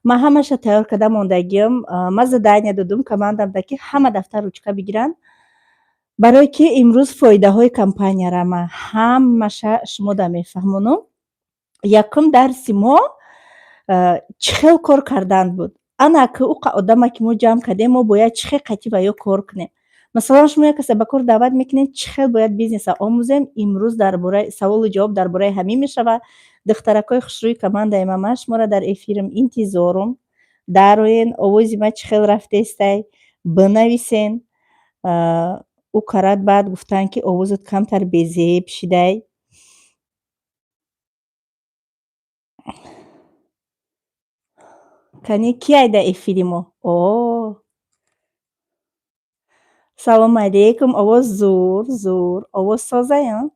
ман ҳамаша тайёр карда мондагиам. Ман задания додум командамда ки ҳама дафтар ручка бигиранд, барое ки имрӯз фоидаҳои компанияра ман ҳамаша шумода мефаҳмонам. Якум дарси мо чӣ хел кор кардан буд. Ана ки у одама ки мо ҷамъ кардем, мо бояд чӣ хел қатӣ ва ё кор кунем. Масалан, шумо як касе ба кор даъват мекунед, чӣ хел бояд бизнеса омӯзем. Имрӯз дар бораи саволу ҷавоб дар бораи ҳамин мешавад. Духтаракҳои хушрӯи командаи ман шуморо дар эфирим интизорум. Дароен овози ман чӣ хел рафтестай, бинависен. У карат баъд гуфтанд ки овозат камтар безеб шидай. Кани ки айда эфири мо? Салому алейкум. Овоз зур, овоз созаям.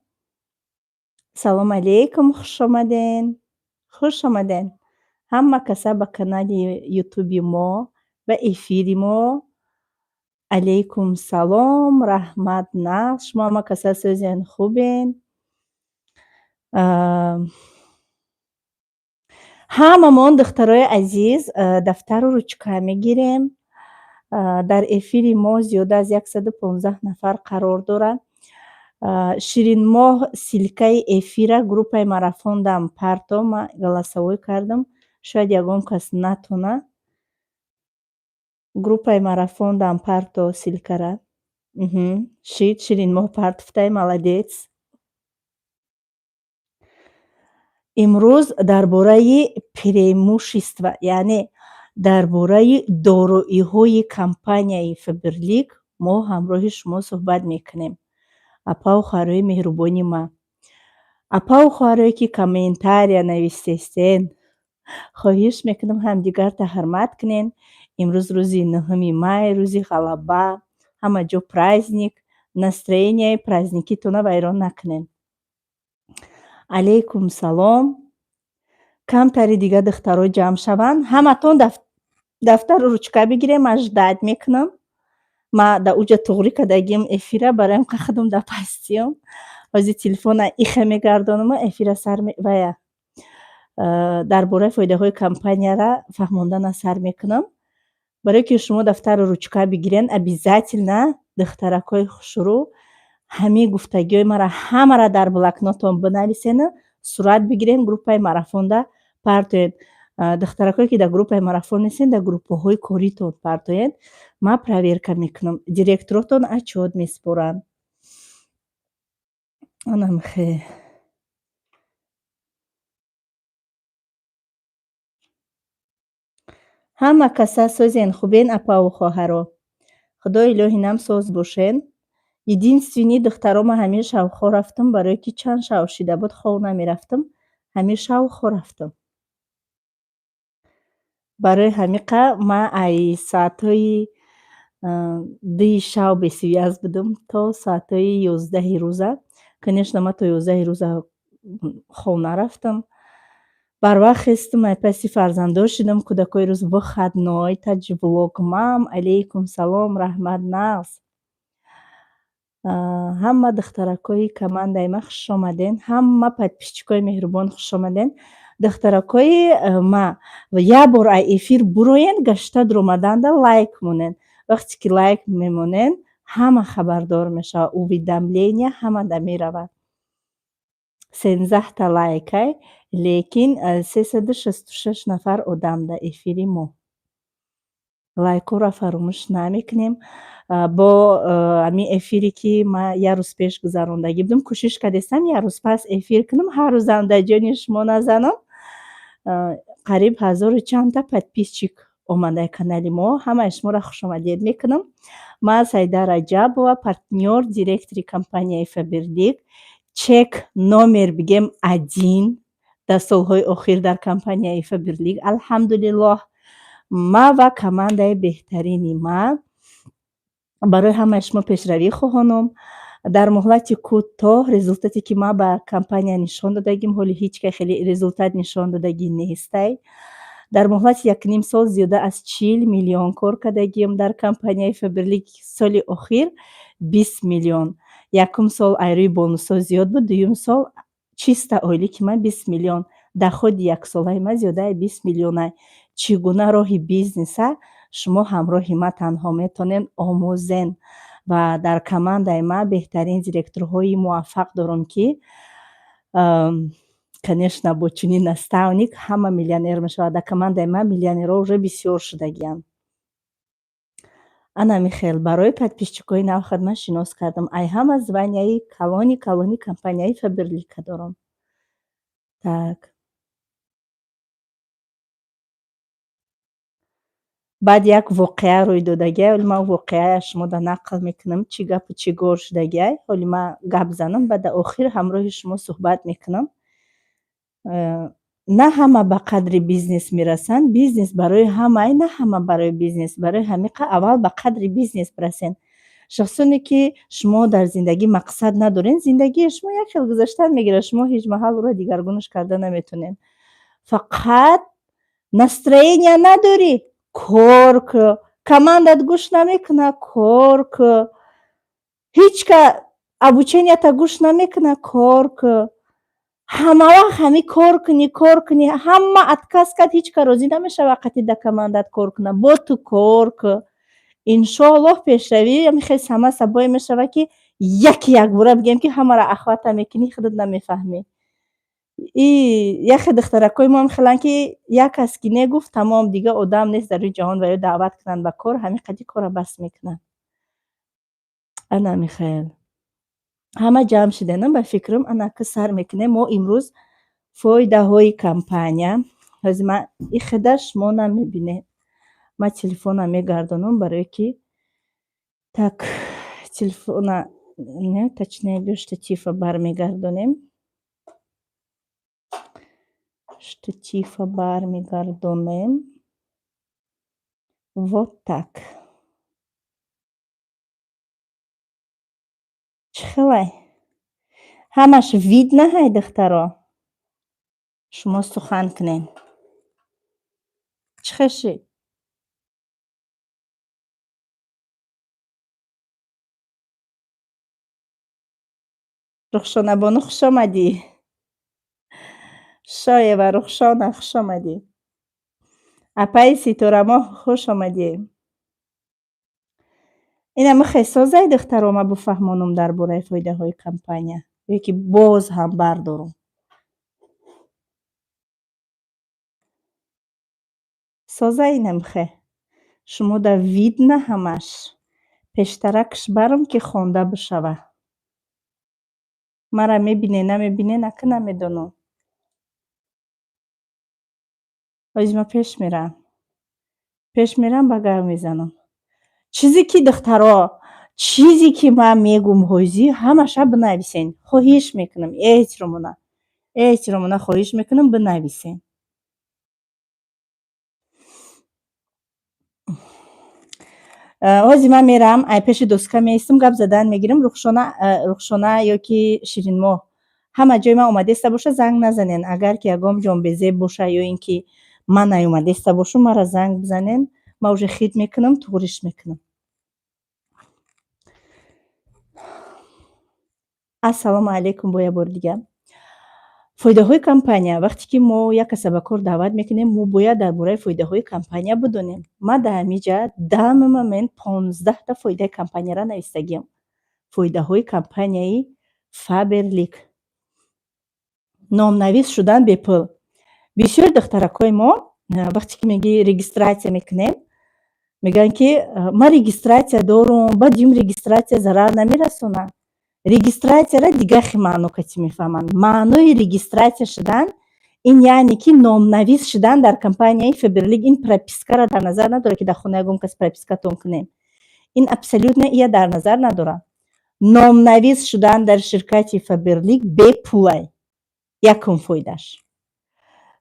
Салому алейкум, хушомаден. Хушомаден. Ҳама каса ба канали ютуби мо, ба эфири мо. Алейкум салом, раҳмат нағз. Шумо ҳама каса сӯзен хубен. Ҳамамон духтарои азиз дафтару ручка мегирем. Дар эфири мо зиёда аз 115 нафар қарор дорад. Ширинмоҳ силкаи эфира группаи марафондам парто. Ман галасовой кардам. Шояд ягон кас натона. Группаи марафондам парто силкара. Шид Ширинмоҳ партофтай, молодец. имрӯз дар бораи преимущества, яъне дар бораи дороиҳои компанияи Фаберлик мо ҳамроҳи шумо суҳбат мекунем. Апау хоҳарои меҳрубони ман, апау хоҳарое ки комментария нависестен, хоҳиш мекунам ҳамдигарта ҳурмат кунен. Имрӯз рӯзи 9 май, рӯзи ғалаба, ҳама ҷо праздник. Настроенияи праздникитона вайрон накунен. Алейкум салом. Камтари дига духтаро ҷамъ шаванд. Ҳаматон дафтару ручка бигирем. Ман ждать мекунам. Ман да уҷа туғри кардагим эфира, бароям қахадум да пастиём. Ҳозир телефона иха мегардонам, эфира сар вая. Дар бораи фоидаҳои компанияра фаҳмондана сар мекунам. Барое ки шумо дафтару ручка бигирен, обязательно духтаракҳои хушрӯ ҳамин гуфтагиҳои маро ҳамаро дар блокнотон бинависен, сурат бигирен, группаи марафонда партоед. Духтаракҳое ки дар группаи марафон нестен, дар группаҳои коритон партоед. Ман проверка мекунам. Директоротон отчёт меспоранд. Анам хе. ҳама каса созен хубен, апаву хоҳаро. Худои илоҳӣ намсоз бошен. Единственни духтаро ман ҳамин шавхо рафтам, барое ки чанд шав шида буд, хов намерафтам. Ҳамин шавхо рафтам. Барои ҳамиқа ман ai соатҳои 2 шав бесвияз будам то соатҳои 11 рӯза. Конечно, ман то 11 рӯза хов нарафтам. Барвақт хестам, айпаси фарзандон шидам. Кӯдакои рӯз выходной, таҷвлог мам. Алейкум салом, раҳмат нағз. Ҳама духтаракҳои командаи ман хушомаден. Ҳама подписчикои меҳрубон хушомаден. Духтаракҳои ман як бор аз эфир буроен, гашта дуромаданда лайк монен. Вақте ки лайк мемонен, ҳама хабардор мешавад. Уведомления ҳамада меравад. 13 лайкай, лекин 366 нафар одам дар эфири мо. Лайкҳоро фаромӯш намекунем. Бо ҳамин эфире ки ман як рӯз пеш гузарондагӣ будам, кӯшиш кардестам як рӯз пас эфир кунам, ҳар рӯзам дар ҷони шумо назанам. Қариб 1000 чандта подписчик омадаи канали мо. Ҳамаи шуморо хушомадед мекунам. Ман Саида Раҷабова, партнёр, директори компанияи Фаберлик. Чек номер бигем 1 дар солҳои охир дар компанияи Фаберлик. Алҳамдулиллоҳ. Ман ва командаи беҳтарини ман барои ҳамаи шумо пешравӣ хоҳонам. Дар муҳлати кӯтоҳ результате ки ман ба компания нишон додагим, ҳоли ҳеҷ ки хеле результат нишон додагӣ нестай. Дар муҳлати 1 сол зиёда аз 40 миллион кор кардагим дар компанияи Фаберлик. Соли охир 20 миллион. Якум сол айрӯи бонусҳо зиёд буд, дуюм сол чиста ойлики ман 20 миллион. доходи яксолаи ман зиёдаи 20 миллионай. Чӣ гуна роҳи бизнеса шумо ҳамроҳи ман танҳо метонен омӯзен. Ва дар командаи ман беҳтарин директорҳои муваффақ дорам, ки конечно бо чунин наставник ҳама миллионер мешавад. Дар командаи ман миллионерҳо уже бисёр шудагиянд. Ана Михаил, барои подписчикҳои нав хадмат шинос кардам. Ай ҳама званияи калони компанияи Фаберлика дорам. Так. баъд як воқеа рӯй додагиай, ҳоли ман воқеааш шумода нақл мекунам, чӣ гапу чӣ гор шудагиай. Ҳоли ман гап занам, баъд дар охир ҳамроҳи шумо суҳбат мекунам. На ҳама ба қадри бизнес мирасанд. Бизнес барои ҳамай, на ҳама барои бизнес. Барои ҳамиқа аввал ба қадри бизнес бирасен. шахсоне ки шумо дар зиндагӣ мақсад надорен, зиндагии шумо як хел гузаштан мегирад. Шумо ҳеҷ маҳал ӯро дигаргунаш карда наметонед. Фақат настроения надорӣ, кор кӯ. Командат гӯш намекуна, кор кӯ. ҳеҷ ка обученията гӯш намекуна, кор кӯ. ҳама вақт ҳамин кор кунӣ. Ҳама отказ кард, ҳеҷ ка розӣ намешавад вақти дар командат кор кунад. Бо ту кор кӯ. иншоаллоҳ пешравӣ хеле сама сабое мешавад, ки як бора бигем, ки ҳамаро ахвата мекунӣ, худат намефаҳмӣ. яхе духтаракҳои мо мехеланд, ки як кас ки негуфт тамом, дигар одам нест дар рӯи ҷаҳон ва ё даъват кунанд ба кор, ҳамин қади корро бас мекунанд. Ана Михаил, ҳама ҷамъ шуданам, ба фикрам ана ки сар мекунем. Мо имрӯз фоидаҳои компания, ҳозир ман ихеда шумо намебинед. Ман телефона мегардонам барое ки так телефона не точнее бё штатива бармегардонем. Штатива бармегардонем. Вот так. Чӣ хелай? Ҳамаш видно ҳай духтаро? Шумо сухан кунед. Чӣ хеши? Рухшонабону хуш омадӣ. Шоева Рухшона хуш омадӣ. Апаи Ситорамоҳ хуш омадӣ. Ина михои созай духтаро ман бифаҳмонам дар бораи фоидаҳои компания, ё ки боз ҳам бардорам. Созай ина михе. Шумо да видно ҳамаш. Пештаракш барам, ки хонда бишава. Мара мебине, намебине, наки намедонам. ҳозир ман пеш мерам ба гап мезанам. Чизе ки духтаро, чизе ки ман мегум ҳозир ҳамаша бинависен. Хоҳиш мекунам, эҳтиромона хоҳиш мекунам бинависен. ҳозир ман мерам, ай пеши доска меистам, гап задан мегирам. Рухшона ё ки Ширинмоҳ, ҳама ҷои ман омадеста боша, занг назанен. Агар ки ягон ҷонбезеб боша ё ин ки ман наёмадеста бошам, мара занг бизанен. Ман уже хит мекунам, туғриш мекунам. Ассалому алайкум бо як бори дигар. фоидаҳои компания. Вақте ки мо як каса ба кор даъват мекунем, мо бояд дар бораи фоидаҳои компания бидонем. Ман дар ҳамин ҷаҳат дамимамен 15 фоидаи компанияро навистагиям. фоидаҳои компанияи Фаберлик. Номнавис шудан бепул. бисёри духтаракҳои мо вақте ки меги регистратсия мекунем, мегӯянд ки ман регистратсия дорам, баъд ин регистратсия зарар намерасонад. Регистратсияро дигар хел маъно кати мефаҳманд. Маънои регистратсия шудан ин яъне ки номнавис шудан дар компанияи Фаберлик. Ин пропискаро дар назар надорад, ки дар хонаи ягон кас пропискатон кунем. Ин абсолютно ия дар назар надорад. Номнавис шудан дар ширкати Фаберлик бепулай. Якум фоидаш.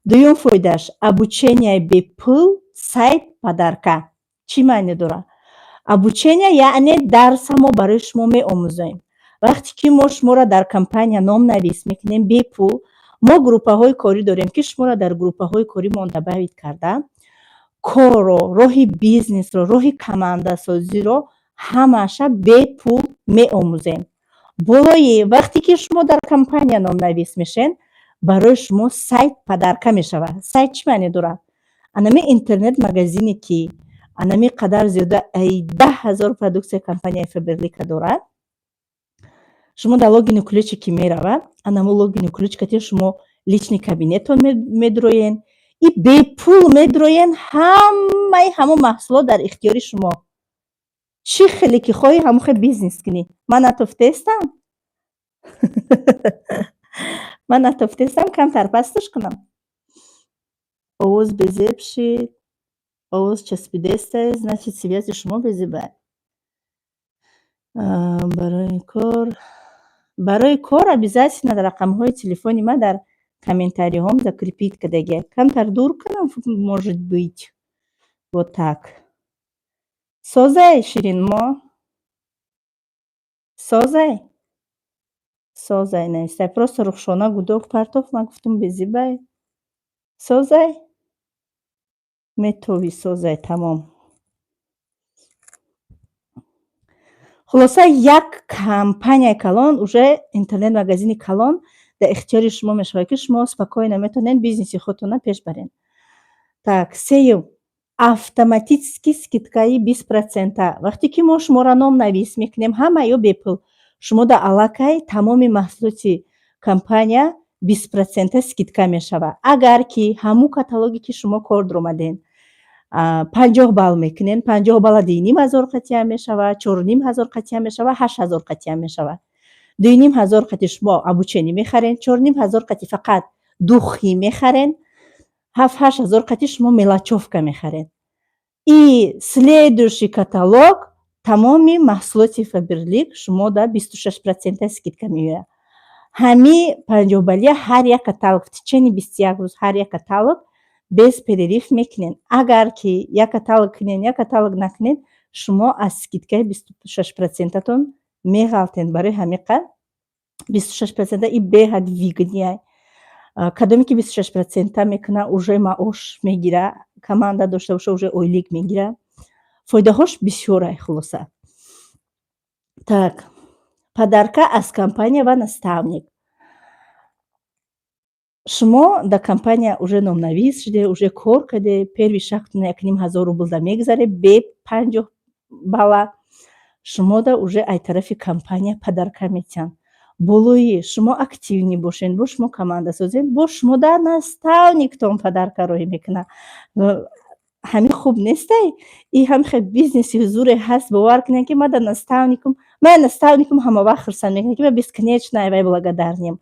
дуюм фоидаш обучение бепул, сайт падарка. чӣ маъне дорад? Обучение яъне дарса мо барои шумо меомӯзоем. вақте ки мо шуморо дар компания номнавис мекунем бепул, мо группаҳои корӣ дорем, ки шуморо дар группаҳои корӣ монтабавид карда, корро, роҳи бизнесро, роҳи командасозиро ҳамаша бепул меомӯзем. болои вақте ки шумо дар компания номнавис мешен, барои шумо сайт падарка мешавад. Сайт чӣ маъне дорад? анами интернет магазине ки анами қадар зиёда 10,000 продуксия компанияи Faberlic дорад. шумо дар логину ключе ки меравад, анамо логину ключкати шумо лични кабинетон медроен и бепул медроен ҳамаи ҳамон маҳсулот дар ихтиёри шумо. чӣ хеле ки хоҳӣ ҳамон хел бизнес кунӣ. ман атофтестам. ман атофтестам камтар пастуш кунам. овоз безеб шид, овоз часпидеста, значит связи шумо безебад. барои кор обязательно рақамҳои телефони ман дар комментариҳом закрепит кардагия. камтар дур кунам, может быть. вот так. созай ширинмо. созай. созай наистай. просто рухшона гудох партоф. ман гуфтам безибай. созай. метови созай тамом. хулоса як компания калон, уже интернет магазини калон дар ихтиёри шумо мешавад ки шумо спокойно метавонед бизнеси худтона пеш баред. так, сеюм автоматически скидкаи 20%. вақте ки мо шуморо номнавис мекунем, ҳама ё бепул, шумо дар аллакай тамоми маҳсулоти компания 20% скидка мешавад. агар ки ҳамун каталоге ки шумо кор дуромаден 50 балл мекунен, 50 балла 2,500 қатия мешавад, 4,500 қатия мешавад, 8,000 қатия мешавад. 2,500 қати шумо обучение мехарен, 4,500 қати фақат духи мехарен, 7-8,000 қати шумо мелочевка мехарен. И следующий каталог тамоми маҳсулоти Faberlic шумо да 26% скидка меояд. ҳами 50 баллия ҳар як каталог в течение 21 рӯз ҳар як каталог без перерив мекунен. агар ки як каталог кунен, як каталог накунен, шумо аз скидкаи 26%тон меғалтен. барои ҳамиқа 26% и беҳад выгоднее. кадоме ки 26% мекуна, уже маош мегира, команда дошта боша, уже ойлик мегира. фоидаҳош бисёра хулоса. так, подарка аз компания ва наставник. шумо дар компания уже номнавис шуде, уже кор карде, первый шагтон 1,500 рубл да мегзаре бе 50 балла. шумо да уже ай тарафи компания подарка метиҳанд. болои шумо активни бошен, бо шумо команда созед, бо шумо да наставниктон подарка роҳӣ мекунад. ҳамин хуб нестай? И ҳам хел бизнеси ҳузуре ҳаст. бовар кунед ки ман да наставникум, ман наставникум ҳама вақт хурсанд мекунад ки ман бесконечно вай благодарним.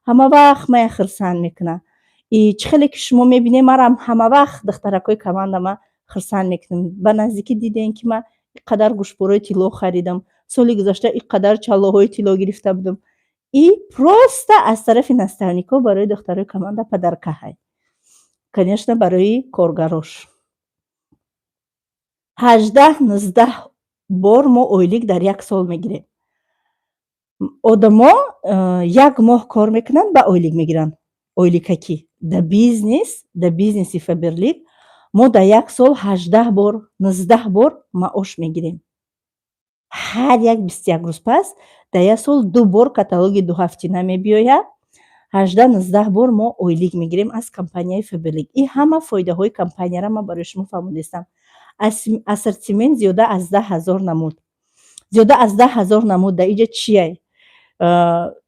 ҳама вақт ман хурсанд мекунад. И чӣ хеле ки шумо мебинед марам ҳама вақт духтаракои команда ман хурсанд мекунем. ба наздикӣ дидем ки ман иқадар гӯштборои тилло харидам, соли гузашта иқадар чаллоҳои тилло гирифта будам. И просто аз тарафи наставникҳо барои духтарои команда подарка ҳай. конечно барои коргарош 18-19 бор мо ойлик дар як сол мегирем. одамо як моҳ кор мекунанд, ба ойлик мегиранд. ойликакӣ да бизнеси Faberlic мо дар як сол 18 бор 19 бор маош мегирем. ҳар як 21 рӯз пас дар як сол 2 бор каталоги дуҳафтина мебиёяд. 18-19 бор мо ойлик мегирем аз компанияи Faberlic. и ҳама фоидаҳои компанияро ман барои шумо фаҳмонидастам. ассортимент зиёда аз 10,000 намуд. зиёда аз 10,000 намуд дар иҷа чие?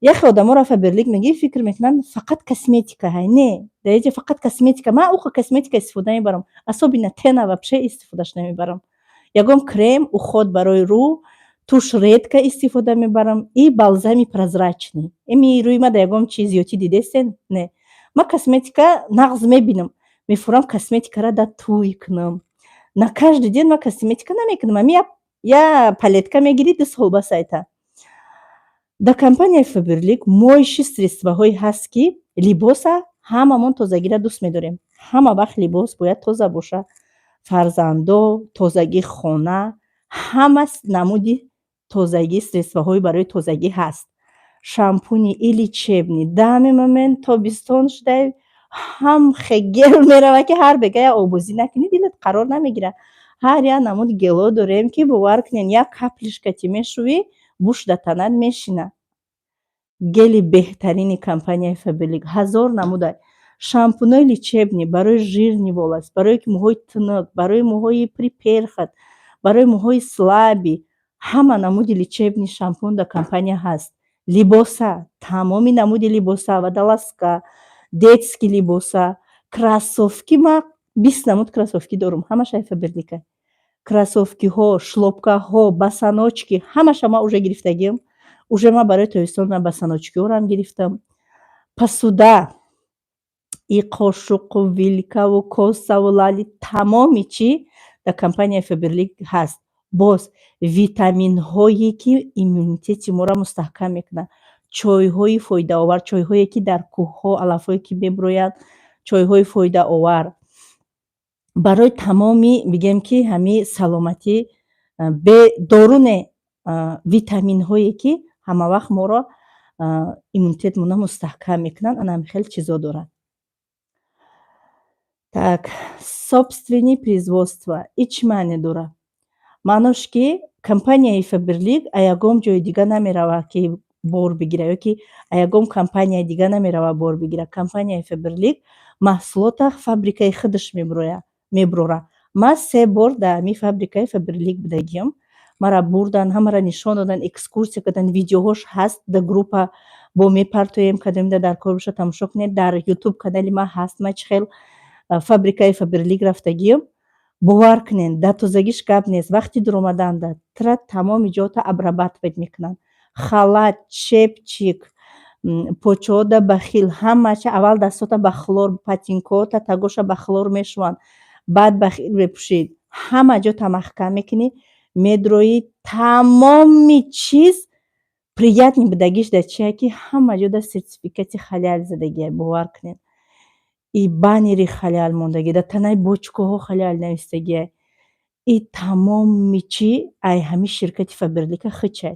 яхе одаморо Faberlic мегӣ фикр мекунанд фақат косметика ҳай. не, дар иҷа фақат косметика. ман уха косметика истифода мебарам. особенно тена вообще истифодаш намебарам. ягон крем уход барои рӯ, туш редка истифода мебарам и балзами прозрачный. ими рӯи ман дар ягон чиз зиётӣ дидестен? не. ман косметика нағз мебинам, мефурам косметикаро да тӯй кунам. на каждый день ман косметика намекунам. ами я палетка мегирӣ 2 сол ба сайта. дар компанияи Faberlic моиши средствоҳое ҳаст ки либоса ҳамамон тозагиро дӯст медорем. ҳама вақт либос бояд тоза боша. фарзандо, тозагии хона, ҳама намуди тозагӣ, средствоҳои барои тозагӣ ҳаст. шампуни лечебный, дами момент тобистон шуда ҳамхе гел меравад ки ҳар бегая обозӣ накунӣ, дилат қарор намегирад. ҳар як намуди гело дорем ки бовар кунед як каплишкати мешӯӣ, буш дар танат мешинад. гели беҳтарини компанияи Faberlic ҳазор намуда шампунои лечебни барои жирни волос, барои мӯҳои тинук, барои мӯҳои приперхат, барои мӯҳои слаби, ҳама намуди лечебни шампун дар компания ҳаст. Либоса, тамоми намуди либоса, водолазка, детский либоса, кроссовки, ман 20 намуд кроссовки дорам, ҳамашай Faberlic. Кроссовкиҳо, шлопкаҳо, босоночки ҳамаша ман уже гирифтагиам. Уже ман барои тобистон босоночкиҳоам гирифтам. Посуда, и қошуқу, вилкаву, косаву, лали тамоми чӣ дар компанияи Faberlic ҳаст. Боз витаминҳое ки иммунитети моро мустаҳкам мекунад. Чойҳои фоидаовар, чойҳое ки дар кӯҳҳо, алафҳое ки меброянд, чойҳои фоидаовар. Барои тамоми бигем ки ҳамин саломатӣ бе дору не, витаминҳое ки ҳамавақт моро иммунитетмона мустаҳкам мекунанд. Ана хеле чизо дорад. Так, собственни производства и чӣ маъне дорад? Маънош ки компанияи Faberlic а ягон ҷои дига намеравад ки бор бигира ёки а ягон компанияи дига намеравад бор бигира. Компанияи Faberlic маҳсулота фабрикаи худаш меброра. Ман 3 бор дар ҳамин фабрикаи Faberlic будагиам. Мара бурдан, ҳамара нишон додан, экскурсия карданд, видеоҳош ҳаст дар группа бо мепартоем кадомида дар кор боша тамошо кунед. Дар YouTube канали ман ҳаст. Ман чӣ хел фабрикаи Faberlic рафтагиам. бовар кунед, дар тозагиш гап нест. Вақти дуромаданда тра тамоми ҷота обрабатывать мекунанд. Халат, чепчик, почода бахил ҳамаша аввал дастота ба хлор, патинкота тагоша ба хлор мешаванд. баъд бахил мепӯшед. ҳама ҷота маҳкам мекунӣ, медроӣ. Тамоми чиз приятни будагиш дар чия ки ҳама ҷода сертификати халал задагия. Бовар кунед. И баннери халал мондагӣ, дар танаи бочкаҳо халал навистагия. И тамоми чӣ ай ҳамин ширкати Faberlic хичай.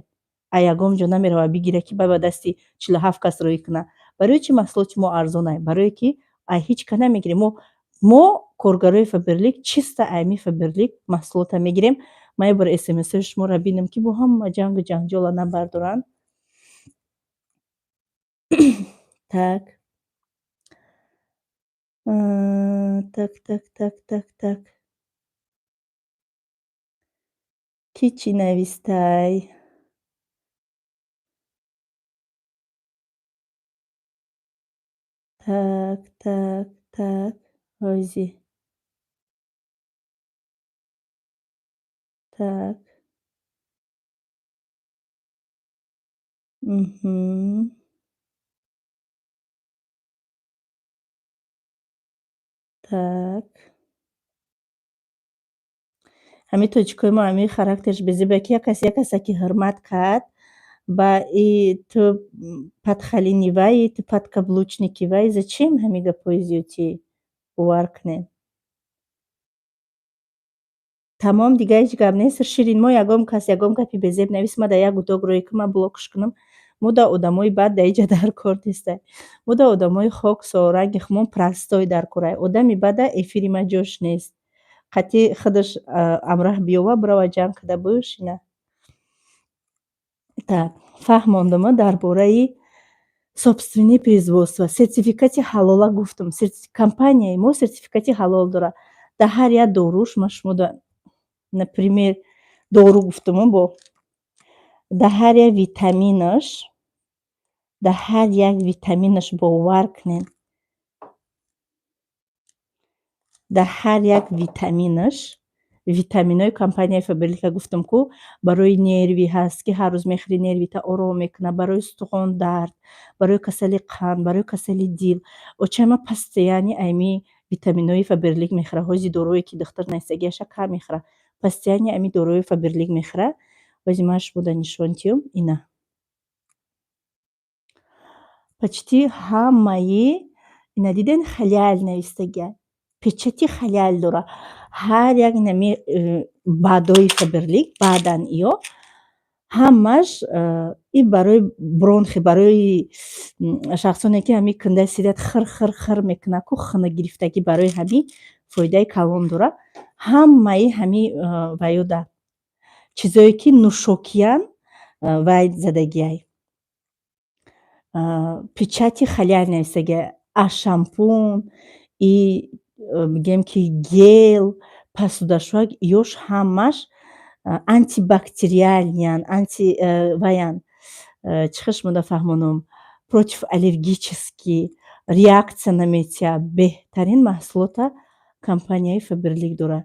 А ягон ҷо намеравад бигира ки ба дасти 47 кас роӣ куна. Барои чӣ маҳсулоти мо арзонай? Барое ки ай ҳеҷ ка намегирем. Мо коргарои Faberlic чиста ҳамин Faberlic маҳсулота мегирем. Ман ё бор смсҳои шуморо бинам ки бо ҳама ҷангу ҷанҷола набардоранд. Так. Так. Кӣ чӣ навистай? Так. Ҳозӣ. Так. Так. ҳамин тоҷикои мо ҳамин характерш безебая ки як касе ки ҳурмат кард ба и ту подхалини вай, ту подкаблучники вай. Зачем ҳамин гапҳои зиёдӣ? Бовар кунед. Тамом дига ҳеҷ гап нест. Ширин, мо ягон кас ягон гапи безеб навист, ман дар як утоқ роӣ ки ман блокш кунам. Мо дар одамои бад дар инҷа дар кор нестем. Мо дар одамои хоксо ранги хумон простой дар корай. Одами бада эфири ман ҷош нест. Қатъи худаш амраҳ биёва бирава ҷанг када бошина. Так, фаҳмондама дар бораи собственни производства. Сертификати ҳалола гуфтам. Компанияи мо сертификати ҳалол дорад. Дар ҳар як доруш ман шумо например дору гуфтам, бо дар ҳар як витаминаш бовар кунед. Дар ҳар як витаминои компанияи Faberlic гуфтам ку барои нерви ҳаст ки ҳар рӯз мехӯри нервита ором мекунад, барои устухон дард, барои касали қанд, барои касали дил. Очай ман постоянно ами витаминои Faberlic мехӯрам. Ҳози дорое ки духтар настагиаша кам мехӯра. Постоянно ами дорои Faberlic мехӯра. Ҳози ман шумода нишон тиём ина. Почти ҳамаи ина диден халал навистагия. Печати халал дора. Ҳар як нами баъдои Faberlic, баъдан ё ҳамаш и барои бронхи, барои шахсоне ки ҳамин кӯндаи сират хир мекунад ку хина гирифтагӣ, барои ҳамин фоидаи калон дора. Ҳамаи ҳамин ваёда чизое ки нӯшокиян вай задагиай. печати халяль нависага, шампун и мегем ки гел, посудашӯак ёш ҳамаш антибактериалиян, ваян чӣ хишмуда фаҳмонум, противаллергический, реакция наметиҳад. Беҳтарин маҳсулота компанияи Faberlic дорад.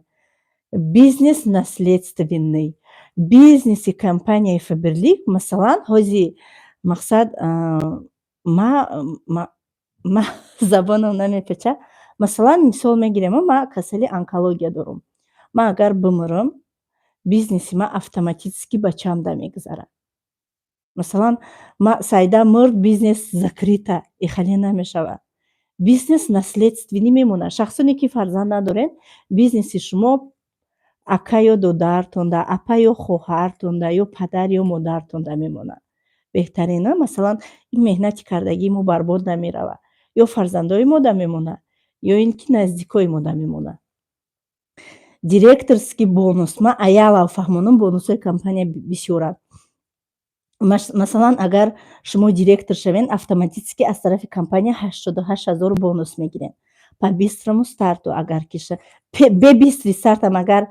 Бизнес наследственный. Бизнеси компанияи Faberlic масалан ҳози мақсад ма забонам намепечад. Масалан мисол мегирем, ма касали онкология дорам. Ман агар бимирам, бизнеси ман автоматически ба чамда мегузарад. Масалан ма сайда мурд, бизнес закрита, ихале намешавад. Бизнес наследственӣ мемонад. Шахсоне ки фарзанд надоред, бизнеси шумо ака ё додаратонда, апа ё хоҳартонда, ё падар ё модаратонда мемонад. Беҳтарин а? Масалан ин меҳнати кардагии мо барбод намеравад. Ё фарзандои мо да мемонад, ё ин ки наздикои мо да мемонад. Директорский бонус. Ман аялав фаҳмонам, бонусҳои компания бисёранд. Масалан агар шумо директор шавед, автоматически аз тарафи компания 88 000 бонус мегиред. По бистрому старту агар киша бе бистри стартам агар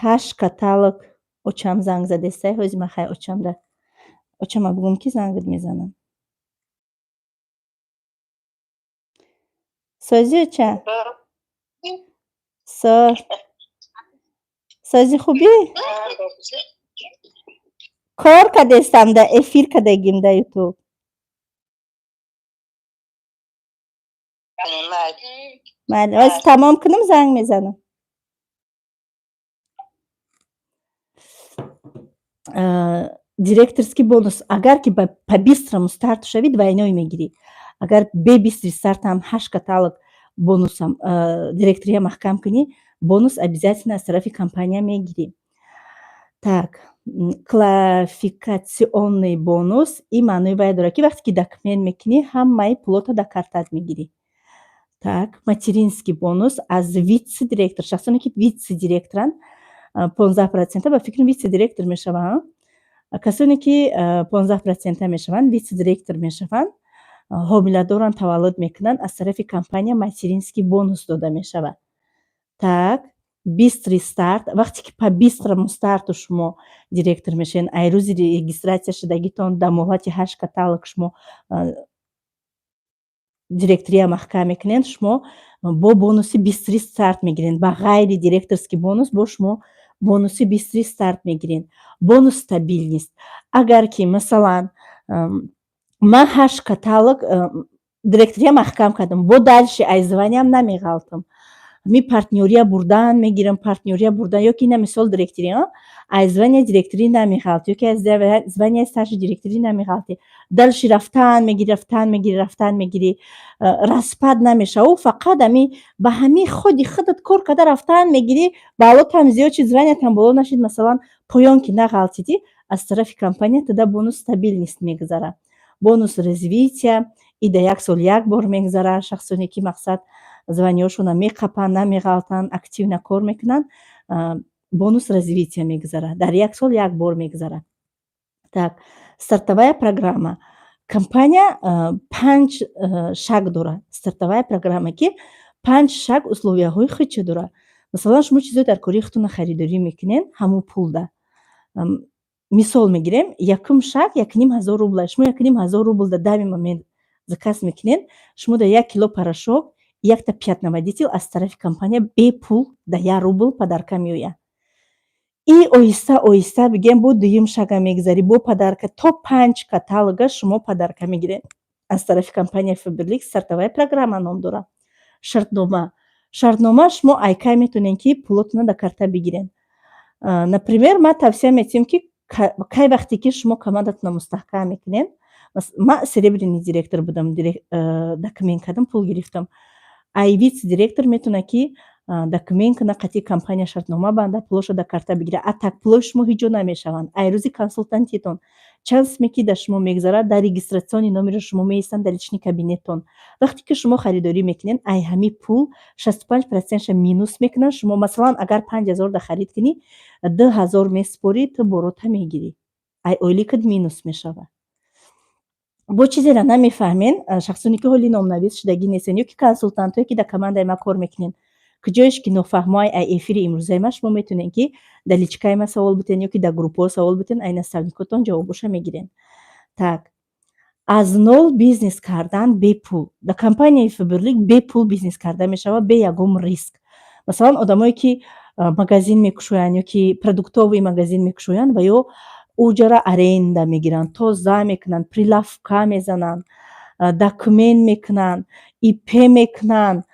8 каталог очам занг задестай, ҳози ман хай очамда. Очама бигум ки зангт мезанам. Сози оча? Сози хубӣ? Кор кардестам да эфир кардагим да ютуб. Майли, ҳозир тамом кунам занг мезанам. Директорский бонус агар ки по бистрому старту шави двойной мегирӣ. Агар бе бистри стартам 8 каталог бонусам директория маҳкам кунӣ, бонус обязательно аз тарафи компания мегирӣ. Так, классификационный бонус ин маънои вай дорад ки вақте ки документ мекунӣ, ҳамаи пулота дар картат мегирӣ. Так, материнский бонус аз вице-директор, шахсоне ки вице-директоранд 15% ба фикрам вице-директор мешаванд. Касоне ки 15% мешаванд, вице-директор мешаванд, ҳомиладоранд, таваллуд мекунанд, аз тарафи компания материнский бонус дода мешавад. Так, бистрый старт. Вақте ки по бистрому старту шумо директор мешавед, ай рӯзи регистратсия шудагитон дар муҳлати 8 каталог шумо директория маҳкам мекунед, шумо бо бонуси бистрӣ старт мегиред. Ба ғайри директорский бонус бо шумо бонуси бистрӣ старт мегиред. Бонус стабильность. Агар ки масалан ман 8 каталог директория маҳкам кардам, бо дальши айзваниям намеғалтам. Ми партнёрия бурдан мегирам, партнёрия бурдан, ё ки ина мисол директория, айзвания директорӣ намеғалт, ё ки айзвания старши директорӣ намеғалти. Дальши рафтан мегирӣ, распад намешаву, фақат ба ҳамин худи худат кор карда рафтан мегирӣ, балотам зиёд шид, званиятам боло нашид, масалан поён ки нағалтидӣ, аз тарафи компания туда бонус стабильность мегузарад. Бонус развития, и да 1 сол 1 бор мегузарад. Шахсоне ки мақсад званиёшона меқапанд, намеғалтанд, активна кор мекунанд, бонус развития мегузарад. Дар 1 сол 1 бор мегузарад. Так, стартовая программа. Компания 5 шаг дорад. Стартовая программа ки 5 шаг условияҳои худ чӣ дорад. Масалан шумо чизое дар кори худтон харидорӣ мекунед, ҳамун пулда. Мисол мегирем, якум шаг 1500 рубл. Шумо 1500 рубл да дами момент заказ мекунед, шумо да 1 кило порошок, 1 пятноводитель аз тарафи компания бе пул да 1 рубл подарка меояд. И оҳиста оҳиста бигем бо дуюм шага мегузарӣ, бо подарка то 5 каталога шумо подарка мегиред аз тарафи компания Faberlic. Стартовая программа ном дорад. Шартнома. Шартнома шумо айкай метавонед ки пулотона дар карта бигиред. Например, ман тавсия метиҳам ки кай вақте ки шумо командатона мустаҳкам мекунед, ман серебряный директор будам, документ кардам, пул гирифтам. Ай вице-директор метавонад ки документ кунад, қатъи компания шартнома банда, пулоша дар карта бигирад. А так пулои шумо ҳеҷ ҷо намешаванд. Ай рӯзи консултантитон чанд сме ки дар шумо мегузарад, дар регистратсиони номеро шумо меистанд дар лични кабинеттон. Вақте ки шумо харидорӣ мекунед, ай ҳами пул 65% минус мекунанд. Шумо масалан агар 5000 да харид кунӣ, 2000 месупорӣ, ту борота мегирӣ. Ай ойликат минус мешавад. бо чизеро намефаҳмем, шахсоне ки ҳоли номнавис шудагӣ нестен ё ки консултантое ки дар командаи ма кор мекунен, куҷоеш ки нофаҳмоай ай эфири имрӯзаи ма шумо метонен ки дар личкаи ма савол бутен ё ки дар группҳо савол бутен, ай наставникотон ҷавобоша мегирен. Так, аз нол бизнес кардан бе пул. Дар компанияи Faberlic бе пул бизнес карда мешавад, бе ягон риск. Масалан, одамое ки магазин мекушоянд ё ки продуктовый магазин мекушоянд ва ё уҷра аренда мегиранд, тоза мекунанд, прилавка мезананд, документ мекунанд, ИП мекунанд,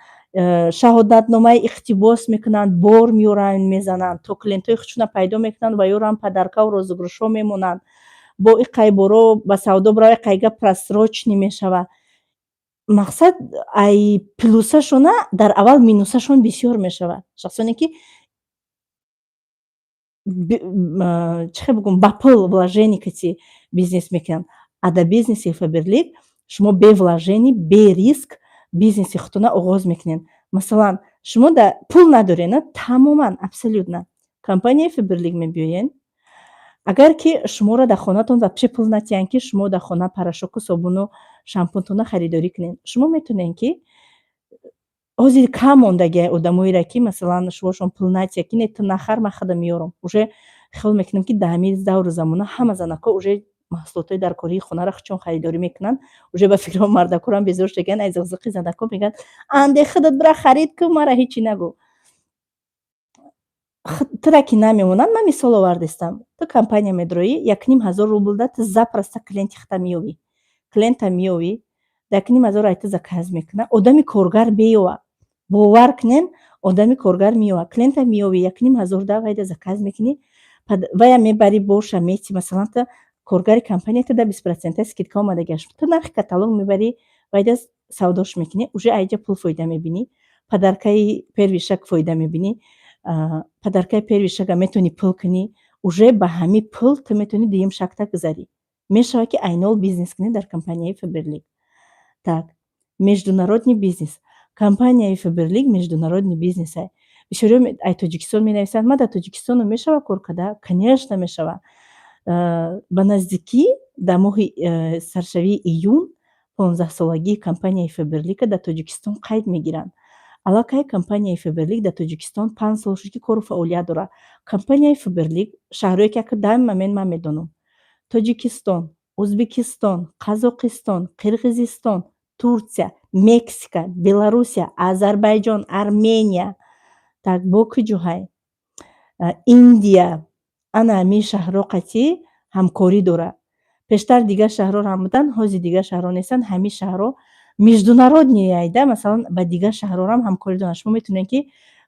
шаҳодатномаи иқтибос мекунанд, бор меоранд, мезананд, то клиентҳои худшона пайдо мекунанд ва ёрам падаркаву розыгрушҳо мемонанд. Бо иқай боро ба савдо биравай, иқай гап просроченӣ мешавад. Мақсад ай плюсашона дар аввал минусашон бисёр мешавад. Шахсоне ки чӣ хел бигӯм ба пул вложений кати бизнес мекунанд. А дар бизнеси Faberlic шумо бе вложений, бе риск бизнеси худтона оғоз мекунед. Масалан, шумо пул надоред, тамоман абсолютно компанияи Faberlic мебиёед. Агар ки шуморо дар хонатон ва пеши пул натиҳанд ки шумо дар хона порошоку собуну шампунтона харидорӣ кунед, шумо метонед ки ҳозир кам мондагиай одамоеро ки масалан шумошон пул натиҳад ки не ту нахар, ман худам меёрам. Уже хиёл мекунам ки дар ҳамин давру замона ҳама занако уже маҳсулотҳои даркории хонаро худшон харидорӣ мекунанд. Уже ба фикри мардакорам безор шудагианд, ай зиғзиқи занако мегӯянд: "Анде худат бира харид кун, мара ҳечӣ нагӯ." Тура ки намемонанд, ман мисол овардистам. Ту компания медороӣ, 1500 рубл да ту запросто клиенти худта меёвӣ. Клиента меёвӣ, 1500 ай ту заказ мекунад, одами коргар меёва. Бовар кунед, одами коргар меёва. Клиента меёвӣ, 1500 да вайда заказ мекунӣ, вая мебарӣ боша мети, масалан ту коргари компания ту да 20% скидка омадагиаш. Ту нархи каталог мебарӣ, вайда савдош мекунӣ, уже айҷа пул фоида мебинӣ. Падаркаи первишак фоида мебинӣ. Падаркаи первишака метавонӣ пул кунӣ, уже ба ҳамин пул ту метавонӣ дуюм шахта гузарӣ. Мешавад ки айнол бизнес кунӣ дар компанияи Faberlic. Так, международный бизнес. Компанияи Faberlic международный бизнес ай. Бисёриё ай Тоҷикистон менависанд, ма дар Тоҷикистону мешавад кор карда? Конечно мешавад. Ба наздикӣ дар моҳи саршавии июн 15-солагии компанияи Faberlic дар Тоҷикистон қайд мегиранд. Аллакай компанияи Faberlic дар Тоҷикистон 5 сол шуд ки кору фаъолият дорад. Компанияи Faberlic шаҳрое ки даиман ман медонам: Тоҷикистон, Ӯзбекистон, Қазоқистон, Қирғизистон, Турсия, Мексика, Беларусия, Азарбайҷон, Армения, так бо куҷоҳай, Индия, ана ҳамин шаҳрҳо қатъи ҳамкорӣ дорад. Пештар дигар шаҳрҳо ҳам буданд, ҳозир дигар шаҳрҳо нестанд. Ҳамин шаҳрҳо международные айда, масалан ба дигар шаҳрҳорам ҳамкорӣ доранд. Шумо метавонед ки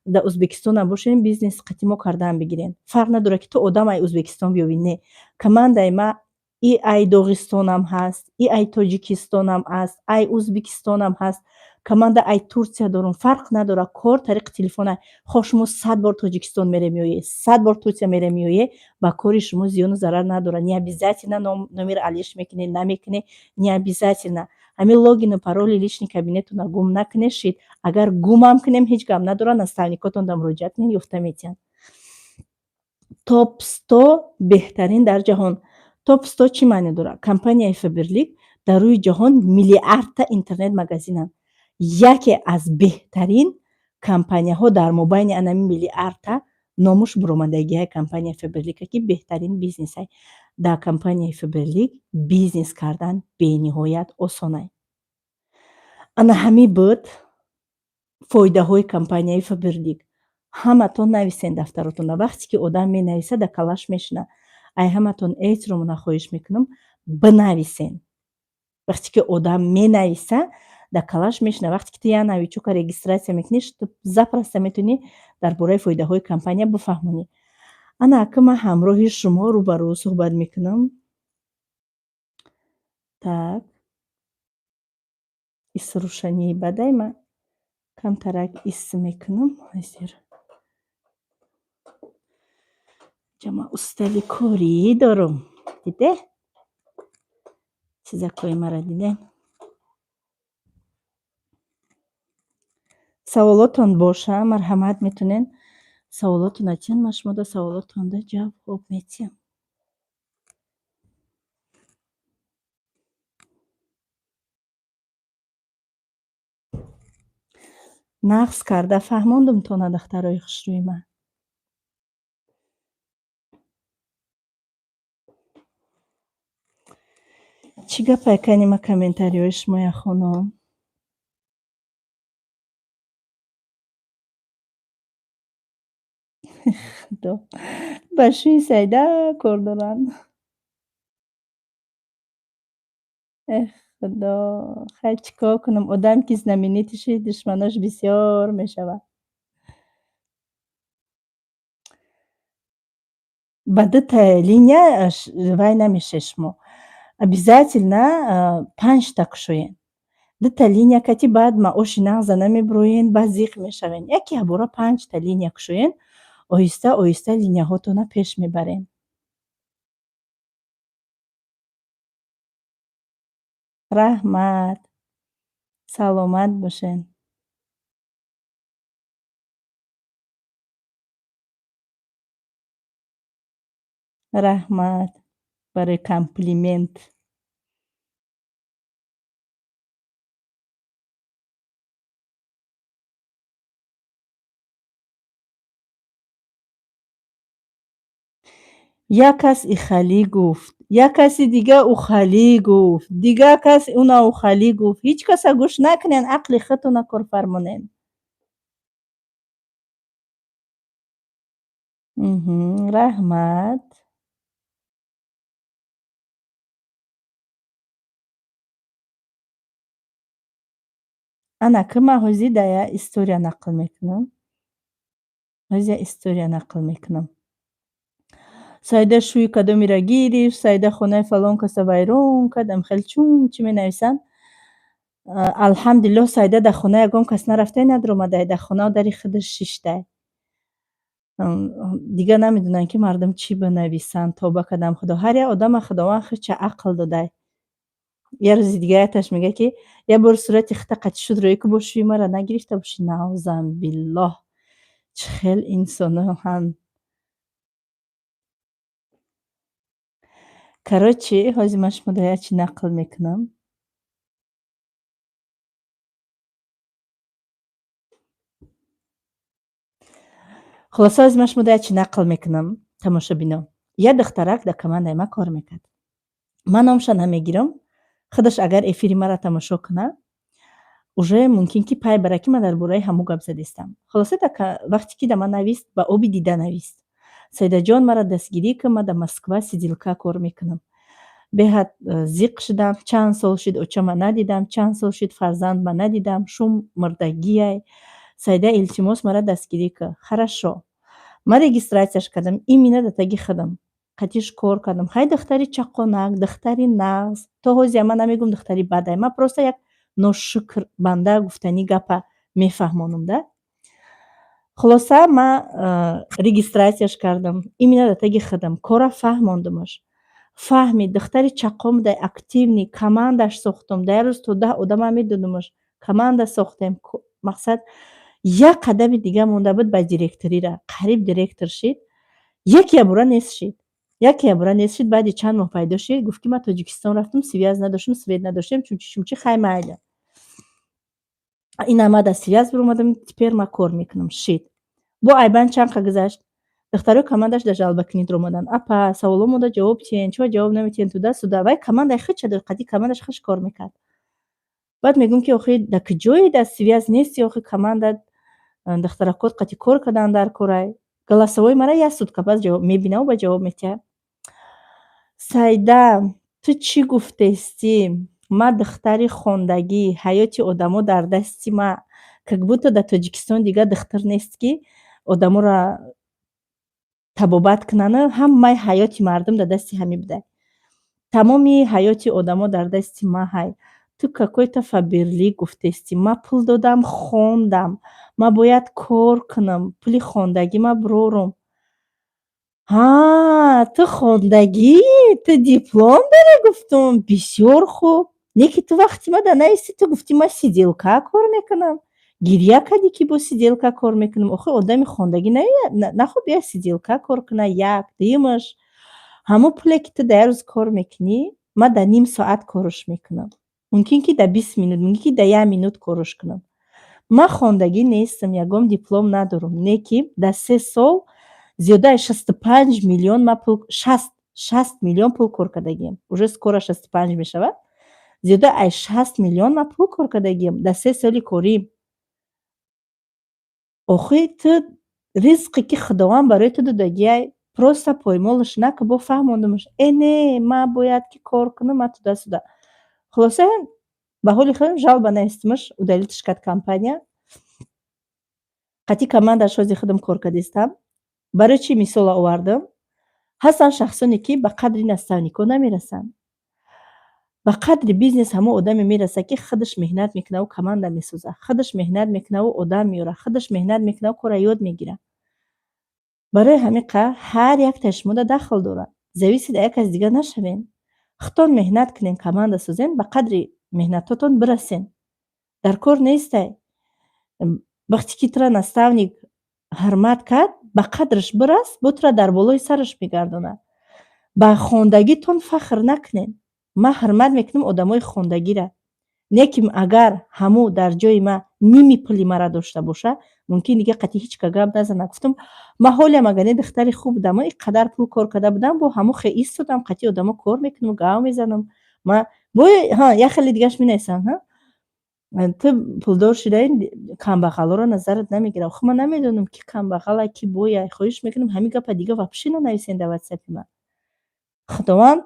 дар Ӯзбекистонам бошед, бизнес қатъи мо кардаам бигиред. Фарқ надорад ки ту одам ай Ӯзбекистон биёвӣ, не. Командаи ма и ай Доғистонам ҳаст, и ай Тоҷикистонам аст, ай Ӯзбекистонам ҳаст, команда ай Турсия дорум. Фарқ надорад, кор тариқи телефон ай. Хоҳ шумо 100 бор Тоҷикистон мере меоед, 100 бор Турсия мере меоед, ба кори шумо зиёну зарар надорад. Не обязательно номер алиш мекунед, намекунед, не обязательно. Ҳамин логину пароли лични кабинетона гум накунед. Шид агар гумам кунем, ҳеҷ гап надорад, наставникотонда муроҷиат кунед, ёфта метиҳанд. Топ 100 беҳтарин дар ҷаҳон. Топ 100 чӣ маъне дорад? Компанияи Faberlic дар рӯи ҷаҳон миллиардта интернет магазинанд. Яке аз беҳтарин компанияҳо дар мобайни анами миллиардта номуш буромадагиҳои компанияи Faberlic ки беҳтарин бизнес ай. Дар компанияи Faberlic бизнес кардан бениҳоят осон ай. Ана ҳамин буд фоидаҳои компанияи Faberlic. Ҳаматон нависен дафтаротонда. Вақте ки одам менависад, дар калаш мешина. Ай ҳаматон эҳтиромона хоҳиш мекунам, бинависен. Вақте ки одам менависа, дар калаш мешина. Вақте ки ту як навичока регистратсия мекунӣ, ту запросто метавонӣ дар бораи фоидаҳои компания бифаҳмонӣ. Ана акка ман ҳамроҳи шумо рӯ ба рӯ суҳбат мекунам. Так. Исрушании бадай ман камтарак ис мекунам. Ҳозир ҷама уставӣ корӣ дорам. Диде? Чизакҳои мара диде? Саволотон боша, марҳамат метонен саволотона чиен, ман шуморо саволотонда ҷавоб метиҳам. нағз карда фаҳмондум тона духтарои хушрӯи ман. Чӣ гапе канима комментариҳои шумо я хонум? худо ба шӯи Саида кор доранд. Эҳ худо! Хай чӣ кор кунам? Одам ки знаменитиши душманаш бисёр мешавад. Ба 2 та линия вай намешед шумо. Обязательно 5 та кушоед. 2 та линия кати баъд маоши нағза намебироен, баъд зиқ мешавен. Яке бора 5 та линия кушоен, оҳиста оҳиста линияҳотона пеш мебарен. Раҳмат. Саломат бошен. Раҳмат барои комплимент. Як кас ихалӣ гуфт, як каси дига ухалӣ гуфт, дигар кас уна ухалӣ гуфт. Ҳеҷ каса гӯш накунед, ақли худтона корфармонед. Раҳмат. Ана ки ман ҳозир дая история нақл мекунам. Ҳозир история нақл мекунам. Саида шӯи кадомира гирифт, Саида хонаи фалон каса вайрон кард, амхел чун чӣ менависанд. Алҳамдулиллоҳ Саида дар хона ягон кас нарафтае надромадае, дар хона дари худаш шиштае. Дигар намедонанд ки мардум чӣ бинависанд, тоба кардам худо. Ҳар як одама Худованд худча ақл додае. Я рӯзи дигараташ мегӯяд ки як бор сурати худта қатӣ шуд, ки бо шӯи маро нагирифта бошӣ. Наъузан биллоҳ. Чӣ хел инсонаҳанд. Короче, ҳозир ман шуморо як чӣ нақл мекунам. Хулоса ҳозир ман шуморо як чӣ нақл мекунам. Тамошобино. Як духтарак дар командаи ман кор мекард. Ман номашро намегирам. Худаш агар эфири маро тамошо кунад, уже мумкин ки пай барад ки ман дар бораи ҳамон гап задистам. Хулоса вақте ки дар ман навист, ба оби дида навист. Саидаҷон маро дастгирӣ кард, ман дар Москва сиделка кор мекунам. Беҳад зиқ шудам. Чанд сол шуд очама надидам, чанд сол шуд фарзандма надидам. Шум мурдагие. Саида илтимос маро дастгирӣ кард. Хорошо. Ман регистратсияш кардам. Именно дар таги худам. қатиш кор кардам. Хай духтари чақонак, духтари нағз. То ҳозир ман намегӯям духтари баде. Ман просто як ношукр банда гуфтани гапа мефаҳмонам да. Хулоса ман регистратсияш кардам. Именно дар таги худам. Кора фаҳмондамаш. Фаҳмид духтари чақон будай, активни, командаш сохтам. Дар як рӯз то 10 одама медодамаш. Команда сохтем. Мақсад як қадами дига монда буд ба директорира. Қариб директор шид. Яке бора нест шид. Яке бора нест шид. Баъди чанд моҳ пайдо шид. Гуфт ки ман Тоҷикистон рафтам, связ надоштам, свет надоштам, чунчи чунчи. Хай майли. Ин омада связ биромадам, тепер ман кор мекунам. Шид. Бо айбан чанд қа гузашт. Духтарои командаш дар жалбакунид ромадан. Апа, саволомуда ҷавоб тиҳен, чаро ҷавоб намедиҳен, туда-суда. Вай командаи худша дошт. Қади командаш худш кор мекард. Баъд мегӯям ки охир дар куҷое дар связ нести, охир командат духтаракот қати кор карданд дар корай. Голосовой мара як сутка пас ҷавоб мебинаву ба ҷавоб метиҳад. Саида, ту чӣ гуфтестӣ? Ман духтари хондагӣ, ҳаёти одамо дар дасти ман. Как будто дар Тоҷикистон дигар духтар нест ки одаморо табобат кунанд. Ҳамаи ҳаёти мардум дар дасти ҳамин будай. Тамоми ҳаёти одамо дар дасти ман ҳай. Ту какой-то фаберлик гуфтестӣ. Ман пул додам, хондам. Ман бояд кор кунам. Пули хондагӣ ман брорум. Ту хондагӣ? Ту диплом дорӣ? Гуфтам бисёр хуб. Лекин ту вақти ман дар наисти ту гуфтӣ ман сиделка кор мекунам. Гирья кардӣ ки бо сиделка кор мекунам. Охир одами хондагӣ нахоб бия сиделка кор кунад. Як, дуюмаш ҳамон пуле ки ту дар як рӯз кор мекунӣ, ман дар ним соат корш мекунам. Мумкин ки дар 20 минут, мумкин ки дар 1 минут корш кунам. ман хондагӣ нестам, ягон диплом надорам, неки дар 3 сол зиёдаи 65 миллион ман пул 60 миллион пул кор кардагиам. Уже скоро 65 мешавад. Зиёдаи 60 миллион ман пул кор кардагиам дар 3 соли корим. Охи ту ризқе ки Худованд барои ту додагиай, просто поймолаш нака, бо фаҳмондамаш. Не, ман бояд ки кор кунам, ман туда-сюда. Хулоса ба ҳоли худам жалба наистимаш, удалиташ кард компания. Қати командааш ҳози худам кор кардистам. Барои чӣ мисола овардам? Ҳастанд шахсоне ки ба қадри наставникҳо намерасанд. ба қадри бизнес ҳамон одаме мерасад ки худаш меҳнат мекунаву команда месозад, худаш меҳнат мекунаву одам меорад, худаш меҳнат мекунаву корро ёд мегирад. барои ҳамин қадр ҳар якташ шумода дахл дорад. Зависид як аз дигар нашавен. Худтон меҳнат кунен, команда созен, ба қадри меҳнатотон бирасен. Дар кор нестай. вақте ки тура наставник ҳурмат кард, ба қадраш бирас, бо тура дар болои сараш мегардонад. ба хондагитон фахр накунен. ман ҳурмат мекунам одамои хондагиро. Не ки агар ҳамун дар ҷои ман ними пули маро дошта боша, мумкин дигар қатъи ҳеч гап назанад. Гуфтам ман ҳолиам агар не духтари хуб будам, ин қадар пул кор карда будам, бо ҳамун хе истодам, қатъи одамо кор мекунам, гав мезанам. Ман бо як хеле дигараш менависам, ту пулдор шудаи камбағалоро назарат намегирам. Хуб ман намедонам ки камбағала, ки боя. Хоҳиш мекунам ҳамин гапа дигар вобше нанависен дар ватсапи ман. Худованд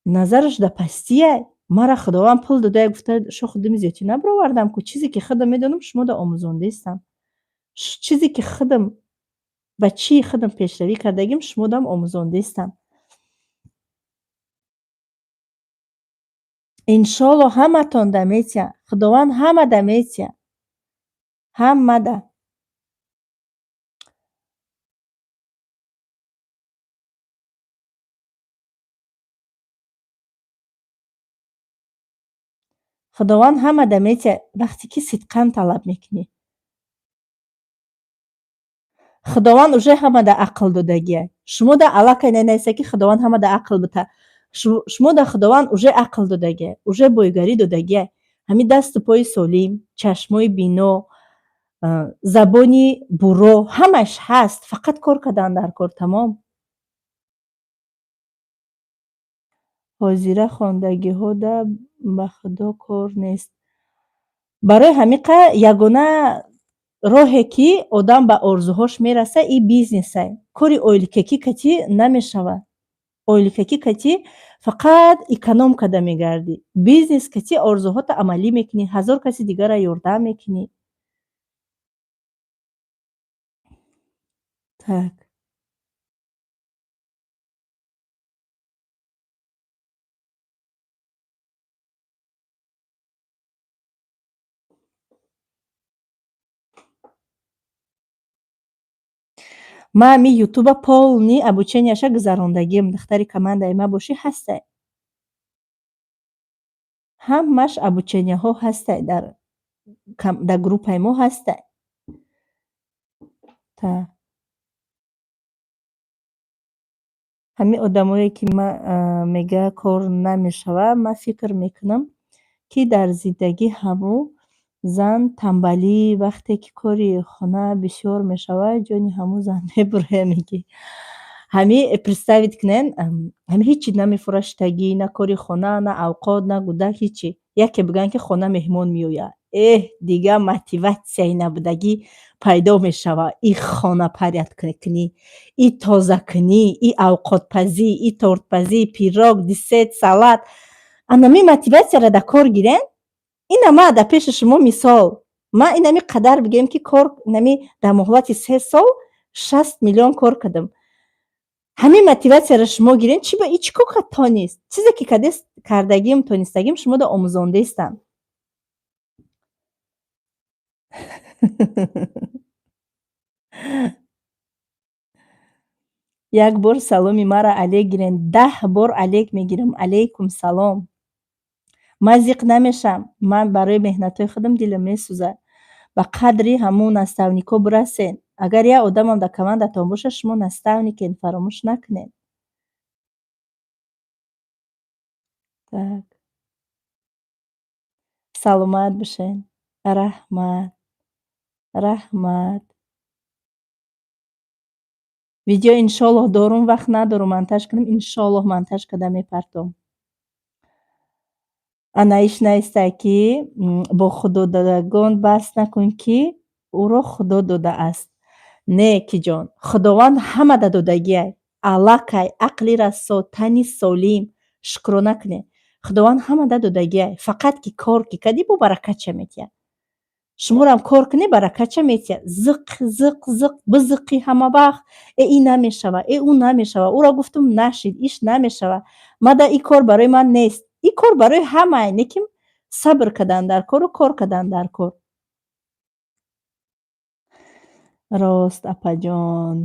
назараш да пастияй. Мара Худованд пул додае, гуфта шоху думи зиёдтӣ набаровардам ку. Чизе ки худам медонам шумода омӯзондастам. Чизе ки худам ба чии худам пешравӣ кардагим шумодам омӯзондастам. иншоалло ҳаматон да метия. Худованд ҳамада метия. ҳамада. Худованд ҳамада метия вақте ки сидқан талаб мекунӣ. Худованд уже ҳамада ақл додагиай. Шумо да аллакай ненаиста ки Худованд ҳамада ақл бита. Шумо да Худованд уже ақл додагиай, уже бойгарӣ додагиай. Ҳамин дасту пои солим, чашмои бино, забони буро ҳамаш ҳаст. Фақат кор кардан дар кор, тамом. ҳозира хондагиҳо да ба худо кор нест. барои ҳамин қадр ягона роҳе ки одам ба орзуҳош мераса, ин бизнесай. Кори оиликакӣ катӣ намешавад. Оиликакӣ катӣ фақат эконом карда мегардӣ. Бизнес катӣ орзуҳота амалӣ мекунӣ, ҳазор каси дигарро ёрдам мекунӣ. Так. Ман ҳамин ютуба полни обученияша гузарондагиам. Духтари командаи ман бошӣ ҳастай. ҳамаш обученияҳо ҳастай дар группаи мо ҳастай. Так. ҳамин одамое ки мегӯяд кор намешавад, ман фикр мекунам ки дар зиндагӣ ҳамун зан тамбалӣ вақте ки кори хона бисёр мешавад, ҷони ҳамун зан мебурад мегӣ. ҳамин представит кунед, ҳамин ҳичи намефурашдагӣ, на кори хона, на авқот, на гӯдак, ҳичи. Яке бигӯянд ки хона меҳмон меояд. Дигар мотиватсияи набудагӣ пайдо мешавад. И хона порядкунӣ, и тозакунӣ, и авқотпазӣ, и тортпазӣ, пирог, десерт, салат. Анамин мотиватсияро дар кор гирен. Ина ман дар пеши шумо мисол. Ман инамин қадар бигӯям ки кор инамин дар муҳлати 3 сол 60 миллион кор кардам. ҳамин мотиватсияро шумо гирен. Чӣ кор тонест? Чизе ки кардагим, тонистагим шумода омӯзондастам. як бор саломи маро алек гирен. 10 бор алек мегирам. Алейкум салом. Ман зиқ намешам. Ман барои меҳнатҳои худам дилам месӯзад. ба қадри ҳамун наставникҳо бирасен. Агар як одамам дар командатон боша, шумо наставникен, фаромӯш накунед. Так. саломат бошед. раҳмат. раҳмат. Видео иншоаллоҳ дорум, вақт надорум монтаж кунам, иншоаллоҳ монтаж карда мепартом. Анаиш наиста ки бо худодадагон баҳс накун, ки ӯро Худо додааст. Не киҷон, Худованд ҳама додагиай. Аллакай, ақли расо, тани солим, шукрона кунед. Худованд ҳама додагиай. Фақат ки кор ки кадӣ бо баракатча метия. Шуморам кор кунӣ баракатча метия. Зиқ, зиқ, зиқ, бизиқӣ ҳама вақт. Ин намешава, ӯ намешава. Ӯро гуфтум нашид, иш намешава. Мада ин кор барои ман нест. Ин кор барои ҳамае, лекин сабр кардан дар кору кор кардан дар кор. Рост апаҷон.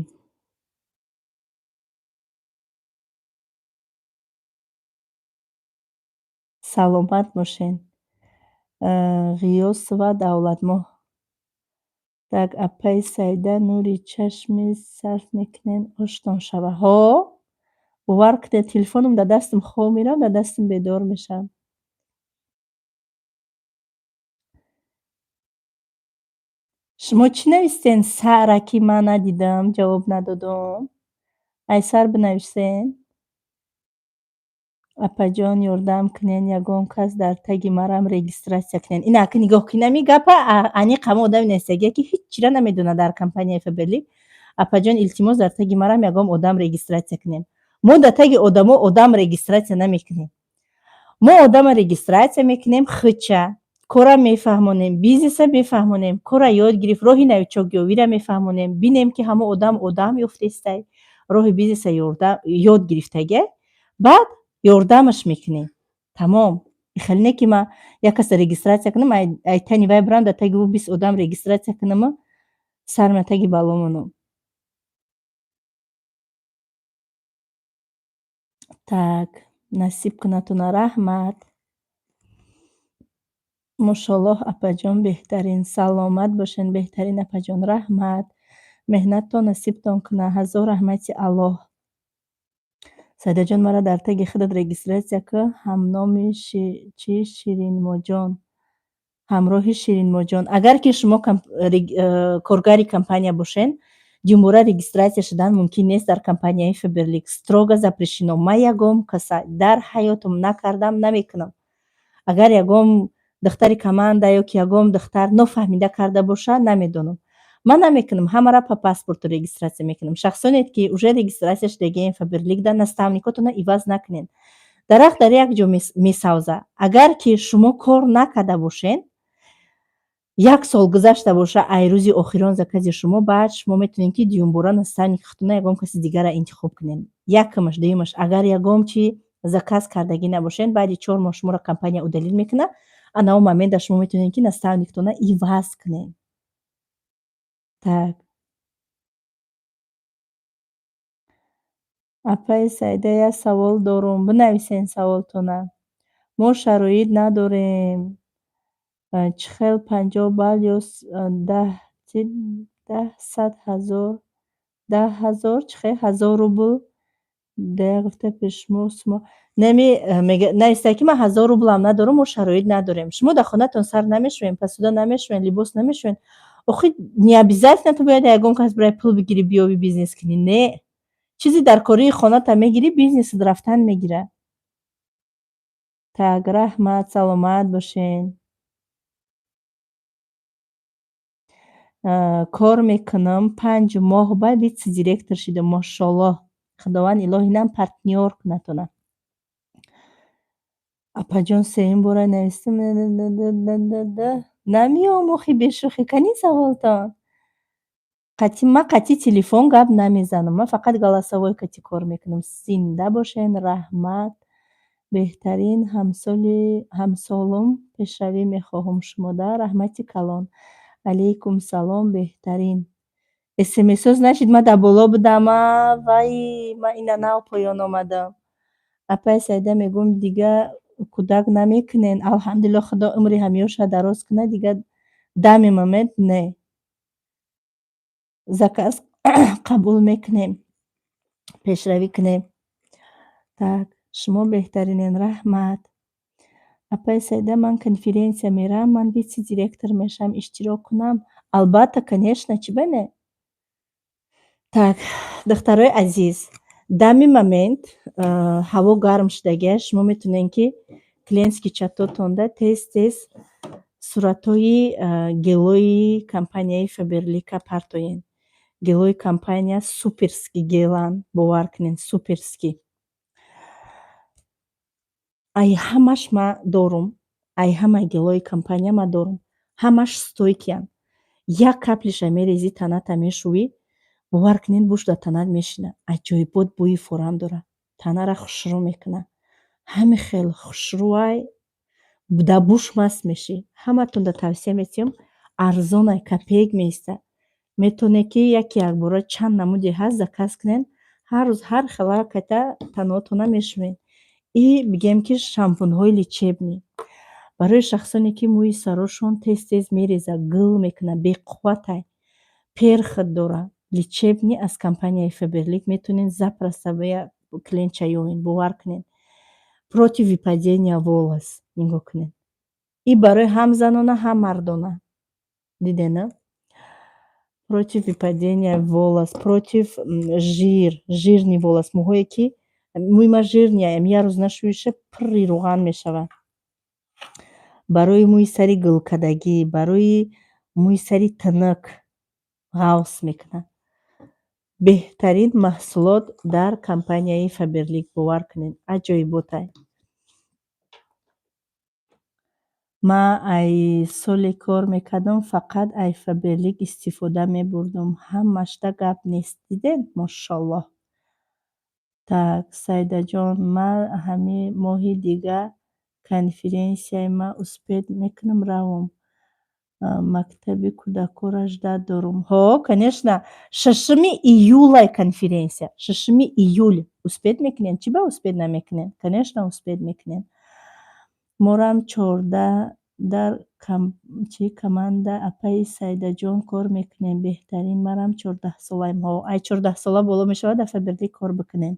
Саломат бошен. Ғиёсова Давлатмоҳ. Так, апаи Саида нури чашми сарф мекунен оштон шава. Ҳо? бовар кунед, телефонам дар дастам хоб меравад, дар дастам бедор мешавам. шумо чӣ навистен? Сара ки ман надидам, ҷавоб надодум. Айсар бинависен. Апаҷон ёрдам кунен, ягон кас дар таги марам регистратсия кунен. Ина акӣ нигоҳ кунед ами гапа, аниқама одами нестагия ки ҳеҷ чира намедона дар компанияи Фаберлик. Апаҷон илтимос дар таги марам ягон одам регистратсия кунем. Мо дар таги одамо одам регистратсия намекунем. Мо одама регистратсия мекунем хича, кора мефаҳмонем, бизнеса мефаҳмонем, кора ёд гирифт, роҳи навичокиёвиро мефаҳмонем, бинем ки ҳама одам ёфтестай, роҳи бизнеса ёд гирифтагия, баъд ёрдамаш мекунем. Тамом. Хеле не ки ман як каса регистратсия кунам, ай тани вай бирам дар таги ӯ 20 одам регистратсия кунама, сарма таги баломонам. Так, насиб кунатона, раҳмат. Мошоаллоҳ апаҷон беҳтарин. Саломат бошен беҳтарин апаҷон, раҳмат. Меҳнаттон насибтон куна. Ҳазор раҳмати Аллоҳ. Саидаҷон, маро дар таги худат регистратсия кун. Ҳамноми чӣ Ширинмоҷон. Ҳамроҳи Ширинмоҷон. Агар ки шумо коргари компания бошен, ҷумбура регистратсия шудан мумкин нест дар компанияи Фаберлик. Строго запрещено. Ман ягон каса дар ҳаётам накардам, намекунам. Агар ягон духтари команда ё ки ягон духтар нофаҳмида карда боша, намедонам. Ман намекунам, ҳамаро по паспорту регистратсия мекунам. Шахсонет ки уже регистратсия шудагиен Фаберликда, наставникотона иваз накунед. Дарахт дар як ҷо месавза. Агар ки шумо кор накарда бошен, як сол гузашта боша, ай рӯзи охирон закази шумо, баъд шумо метавонед ки дюймбора наставники худтона ягон каси дигарро интихоб кунед. Якумаш, дуюмаш, агар ягон чи заказ кардагӣ набошен, баъди 4 моҳ шуморо компания удалил мекунад. Ана он момента шумо метавонед ки наставниктона иваз кунед. Так. Апаи Саида, як савол дорум. Бинависен саволтона. Мо шароит надорем. Чӣ хел 50 балл ё 10,000 чӣ хел 1000 рубл 2 ҳафта пеш сумо нависта ки ман 1000 рублам надорам, мо шароит надорем. Шумо дар хонатон сар намешӯем, посуда намешӯем, либос намешӯем. Охи необязательно ту бояд ягон кас барои пул бигирӣ биёвӣ бизнес кунӣ. Не. Чизи дар кории хоната мегирӣ, бизнесат рафтан мегира. Так, раҳмат, саломат бошен. Кор мекунам, 5 моҳ баъд витсе-директор шудам. Мошоаллоҳ. Худованд илоҳӣ нам партнёр кунатона. Апаҷон сеюм бора навистам. Намеём охи бешӯхӣ канин саволтон. Ман қатъи телефон гап намезанам. Ман фақат голосовой кати кор мекунам. Зинда бошен, раҳмат. Беҳтарин ҳамсолум пешравӣ мехоҳам шумода. Раҳмати калон. Алейкум салом, беҳтарин. СМС-оз нашид, ман дар боло будам. Вай, ман ина нав поён омадам. Апаи Саида мегӯм дига кӯдак намекунен. Алҳамдулиллоҳ, Худо умри ҳамёша дароз кунад. Дига дами момент не. Заказ қабул мекунем. Пешравӣ кунем. Так, шумо беҳтаринен, раҳмат. Апаи Саида, ман конференсия мерам, ман витсе-директор мешавам, иштирок кунам. албатта, конечно, чӣ бане? Так, духтарои азиз, дами момент ҳаво гарм шудагиаш шумо метавонед ки клиентски чатотонда тез-тез суратҳои гелои компанияи Faberlic партоед. Гелои компания суперски гелан, бовар кунед, суперски. Ай ҳамаш ма дорум, ай ҳамаи гелои компания ма дорум. Ҳамаш стойкиянд. Як каплиша мерезӣ, таната мешӯӣ, бовар кунед буш дар танат мешина. Аҷоибот бӯи форам дорад. Танара хушрӯ мекунад. Ҳамин хел хушрӯай, дар буш маст мешӣ. Ҳаматонда тавсия метиҳам, арзонай, копеек меистад. Метавонед ки яки якбора чанд намуди ҳаст заказ кунед, ҳар рӯз ҳар хелара карда таноатона мешӯед. И бигем ки шампунҳои лечебни. Барои шахсоне ки мӯи сарашон тез-тез мерезад, гул мекунад, беқувватай, перхот дорад. Лечебни аз компанияи Faberlic метавонед запросто ба як клиент чаёед, бовар кунед. Против выпадения волос, нигоҳ кунед. И барои ҳам занона, ҳам мардона. Дидена? Против выпадения волос, против жирни волос. Мӯҳое ки мӯи ма жир неям, як рӯз нашӯиша пурри рӯған мешавад. Барои мӯи сари гулкардагӣ, барои мӯи сари тинук ғафс мекунад. Беҳтарин маҳсулот дар компанияи Faberlic, бовар кунед, аҷоиботай. Ман ай соле кор мекардам, фақат ай Faberlic истифода мебурдам. Ҳамашда гап нест. Дидед? Мошаллоҳ. Так, Саидаҷон, ман ҳамин моҳи дига конференсияи ма успед мекунам равам. Мактаби кӯдакон 18 дорум. Ҳо, конечно, 6 июлай конференсия. 6 июл. Успед мекунед? Чӣ ба успед намекунед? Конечно, успед мекунед. Морам 14 дар команда апаи Саидаҷон кор мекунем. Беҳтарин, марам 14 солаем. Ҳо, ай 14 сола боло мешавад дар Faberlic кор бикунем.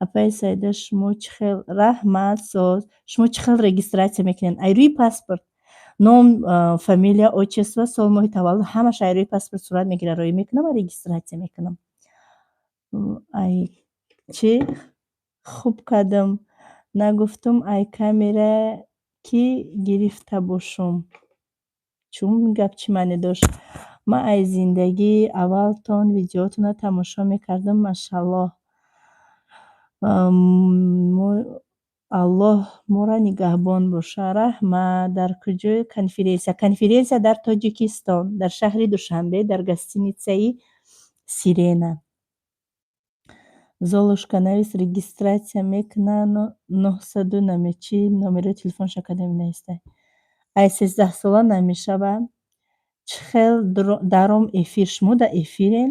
Апаи Саида, шумо чӣ хел раҳмат соз. Шумо чӣ хел регистратсия мекунед? Ай рӯи паспорт ном, фамилия, отчество, сол, моҳи таваллуд ҳамаш ай рӯи паспорт сурат мегирад. Роӣ мекунам, регистратсия мекунам. Ай чӣ хуб кардам, нагуфтум ай камера ки гирифта бошум. Чун гап чӣ маъне дошт? Ман ай зиндагии аввалтон видеоатонро тамошо мекардам, машаллоҳ. Аллоҳ моро нигаҳбон боша. Раҳмат. Дар куҷои конференсия? Конференсия дар Тоҷикистон, дар шаҳри Душанбе, дар гостиницаи Сирена. Золушка навис регистратсия мекунад 902 номер. Чӣ номерои телефонша кадом наистад? Ай 13 сола намешавад? Чӣ хел даром эфир? Шумо дар эфирен?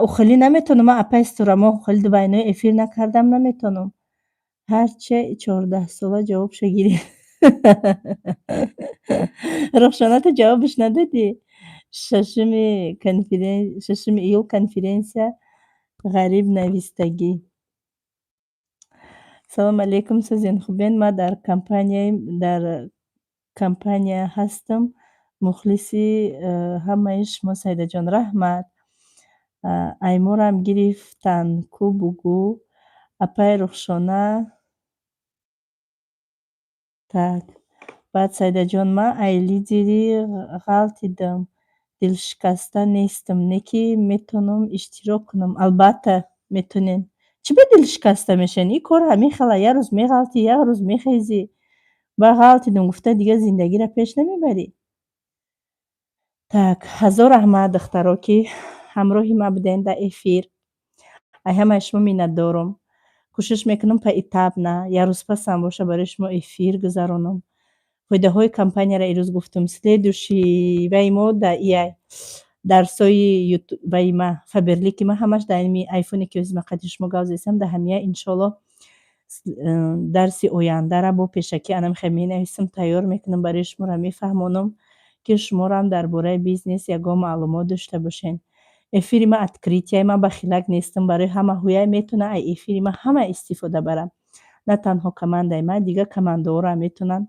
Ухили наметонам, ман апай Стурамо ухили дубайнои эфир накардам, наметонам. Ҳарчи 14 сола ҷавобшо гирифт. Рухшона, ту ҷавобиш надодӣ? 6 июл конференсия ғариб навистагӣ. Салому алейкум, созен хубен? Ман дар компания ҳастам. Мухлиси ҳамаи шумо, Саидаҷон. Раҳмат. Ай морам гирифтанд ку бугӯ. Апай Рухшона. Так. Баъд Саидаҷон, ман ай лидери ғалтидам. Дилшикаста нестам. Не ки метавонам иштирок кунам. Албатта метавонед. Чӣ ба дилшикаста мешавед? Ин кор ҳамин хела. Як рӯз меғалтӣ, як рӯз мехезӣ. Ба ғалтидам гуфта дига зиндагиро пеш намебарӣ. Так, ҳазор раҳмат духтаро, ки ҳамроҳи ман будем дар эфир. Ай ҳамаи шумо миннатдорам. кӯшиш мекунам поэтапно, як рӯз пасам боша барои шумо эфир гузаронам. Фоидаҳои компанияро ирӯз гуфтум. Следующий ваи мо дарсои ваи ма Faberlic ма ҳамаш дар ими айфоне ки ӯзи маққати шумо гап застам, дар ҳамия иншоаллоҳ дарси ояндара бо пешакӣ ана мехоям менависам, тайёр мекунам барои шуморо мефаҳмонам, ки шуморо дар бораи бизнес ягон маълумот дошта бошед. Эфири ма откритие, ман бахилак нестам. Барои ҳама ҳуяй метавонад ай эфири ма ҳама истифода барад. На танҳо командаи ман, дига командаҳоро ҳам метавонанд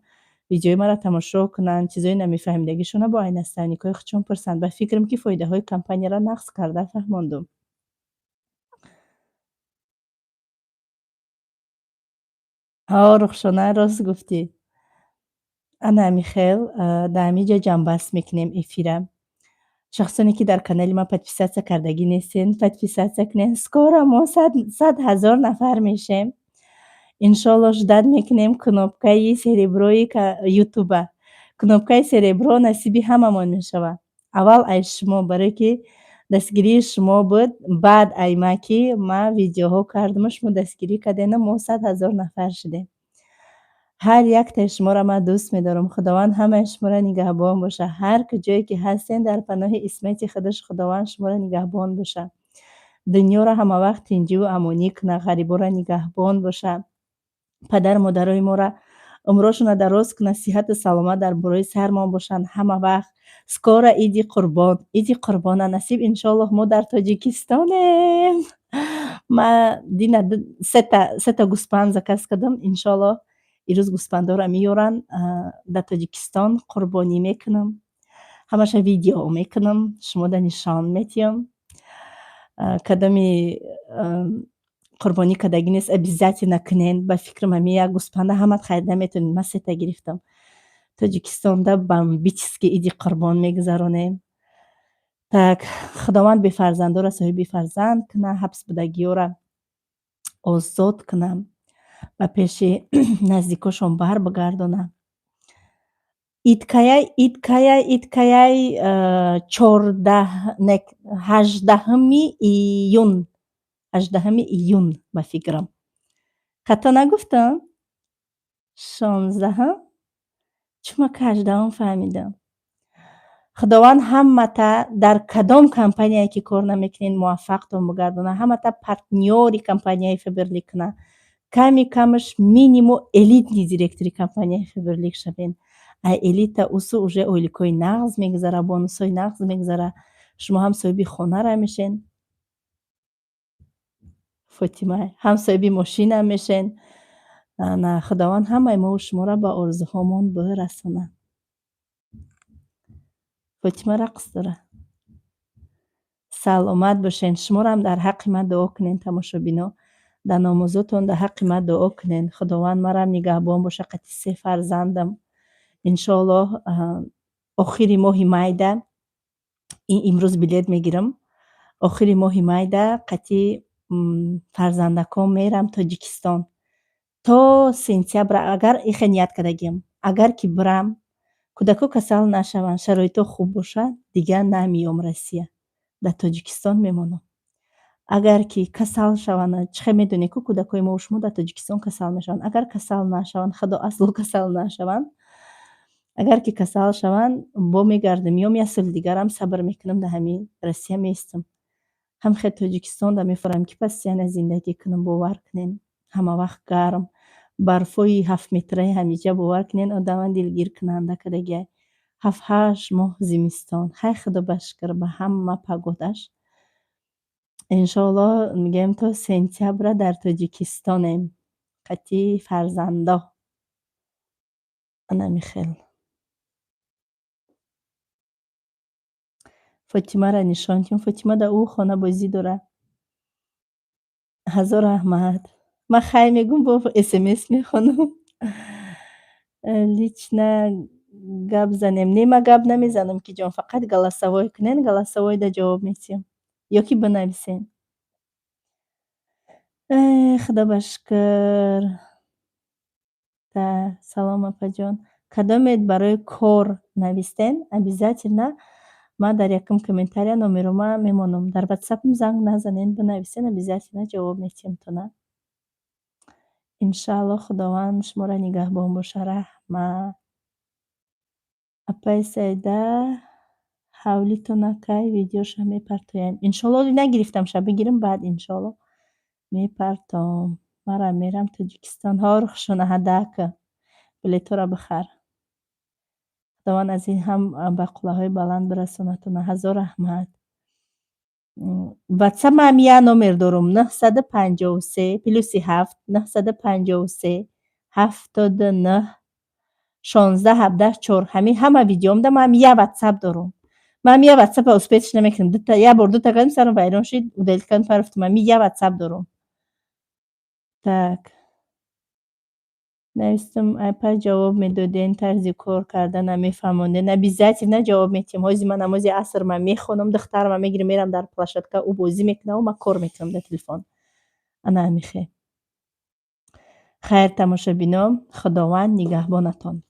видеои маро тамошо кунанд, чизои намефаҳмидагишонро бо айнастаникҳои худшон пурсанд. Ба фикрам ки фоидаҳои компанияро нақс карда фаҳмондум. Рухшона рост гуфтӣ. Ана ҳамин дар ҳамин ҷо ҷамъбаст мекунем эфира. Шахсоне ки дар канали ман подписатсия кардагӣ нестен, подписатсия кунед. Скоро мо 100,000 нафар мешем. Иншолло ждат мекунем кнопкаи сереброи ютуба. Кнопкаи серебро насиби ҳамамон мешавад. Аввал ай шумо, барое ки дастгирии шумо буд, баъд ай ма ки ман видеоҳо кардаму шумо дастгирӣ кардену мо 100,000 нафар шудем. ҳар яктаи шуморо ман дӯст медорам. Худованд ҳамаи шуморо нигаҳбон боша. Ҳар куҷое ки ҳастен, дар паноҳи исмати худаш Худованд шуморо нигаҳбон боша. Дуньёро ҳамавақт тинҷиву амонӣ куна, ғарибонро нигаҳбон боша. Падару модарои моро умрошонро дароз куна, сиҳату саломат дар борои сармон бошанд ҳама вақт. Скоро Иди Қурбона насиб. Иншоллоҳ мо дар Тоҷикистонем. Ман дина се та гӯспанд заказ кардам. Иншоллоҳ ирӯз гӯспандоро меёранд. Дар Тоҷикистон қурбонӣ мекунам. Ҳамаша видео мекунам. Шумода нишон медиҳам. Кадоми қурбонӣ кардагӣ нест, обязательно кунен. Ба фикрам ҳамин як гӯспанда ҳамат харида метавонед. Ман 3 та гирифтам. Тоҷикистонда бомбически Иди Қурбон мегузаронем. Так, Худованд бефарзандоро соҳиби фарзанд куна, ҳабс будагиёро озод куна, ба пеши наздикошон барбигардона. Идкаяй 18 июн ба фикрам. Хато нагуфтам? 16? Чума ки 18 фаҳмидам. Худованд ҳамата дар кадом компанияе ки кор намекунед муваффақтон бигардона. Ҳамата партнёри компанияи Фаберлик куна. Ками камаш минимум элитни директори компанияи Фаберлик шавен. Ай элита усу уже ойликои нағз мегузара, бонусҳои нағз мегузара. Шумо ҳам соҳиби хонара мешен. Фотима ҳам соҳиби мошина мешен. На, Худованд ҳамаи мову шуморо ба орзуҳомон бирасона. Фотима рақс дора. Саломат бошен. Шуморо ҳам дар ҳаққи ман дуо кунен, тамошобино. Дар номозотон дар ҳаққи ман дуо кунен. Худованд маро нигаҳбон боша. Қати 3 фарзандам. Иншоллоҳ охири моҳи майда имрӯз билет мегирам. Охири моҳи майда қати фарзандакон мерам Тоҷикистон. То сентябр, агар ихе ният кардагиам. Агар ки бирам, кӯдако касал нашаванд, шароито хуб бошад, дигар намеом Россия. Дар Тоҷикистон мемонам. Агар ки касал шаванд, чихе медонед ку кӯдакои мову шумо дар Тоҷикистон касал мешаванд. Агар касал нашаванд, худо асло касал нашаванд, агар ки касал шаванд, бо мегардам ё як соли дигарам сабр мекунам, дар ҳамин Россия меистам. Ҳамхел Тоҷикистонда мефарам ки постоянно зиндагӣ кунам, бовар кунед. Ҳама вақт гарм, барфҳои 7 метраи ҳамиҷа бовар кунед, одамро дилгир кунанда кардагиай. 7-8 моҳ зимистон. Хай худо ба шукр ба ҳама погодаш. Иншоллоҳ мегӯям то сентябра дар Тоҷикистонем. Қати фарзандо. Ана михел. Фотимаро нишон дим. Фотима дар ӯ хона бозӣ дора. Ҳазор раҳмат. Ман хай мегӯм, бо смс мехонам. Лично гап занем. Нема гап намезанам ки ҷон, фақат галасовой кунен, галасовойда ҷавоб медиҳам. Ё ки бинависен. Худо ба шукр. Та салом апаҷон. Кадомед барои кор навистен, обязательно ман дар якум комментария номерома мемонам. Дар ватсапам занг назанед, бинависен, обязательно ҷавоб медиҳам, то на. Иншаллоҳ Худованд шуморо нигаҳбон боша. Раҳмат. Апай сайда ҳавлитона кай видеоша мепартоям. Иншаллоҳ нагирифтам, ша бигирам, баъд иншаллоҳ мепартом. Мара мерам Тоҷикистон. Рухшона ҳадака. Билетҳоро бихар. Худованд аз ин ҳам ба қуллаҳои баланд бирасонатона. Ҳазор раҳмат. ватсап ман ҳамин як номер дорам. 953 +7 953 79 16 17 4 همه ویدیوم ده. من یه واتساپ دارم. من یه واتساپ اوسپیچ نمیکنم. دو تا یه بار دو تا کردم سرم ویران شد و دیلیت کردم رفتم. من یه واتساپ دارم. Так. نوشتم اپا جواب میدادین طرز کار کردن نمیفهمونده نه بیزاتی نه جواب میتیم هازی من نمازی عصر من میخونم دخترم من میگیرم میرم در پلاشتکا او بازی میکنه و من کار میکنم در تلفن انا میخه خیر تماشا بینام خداوند نگهبانتان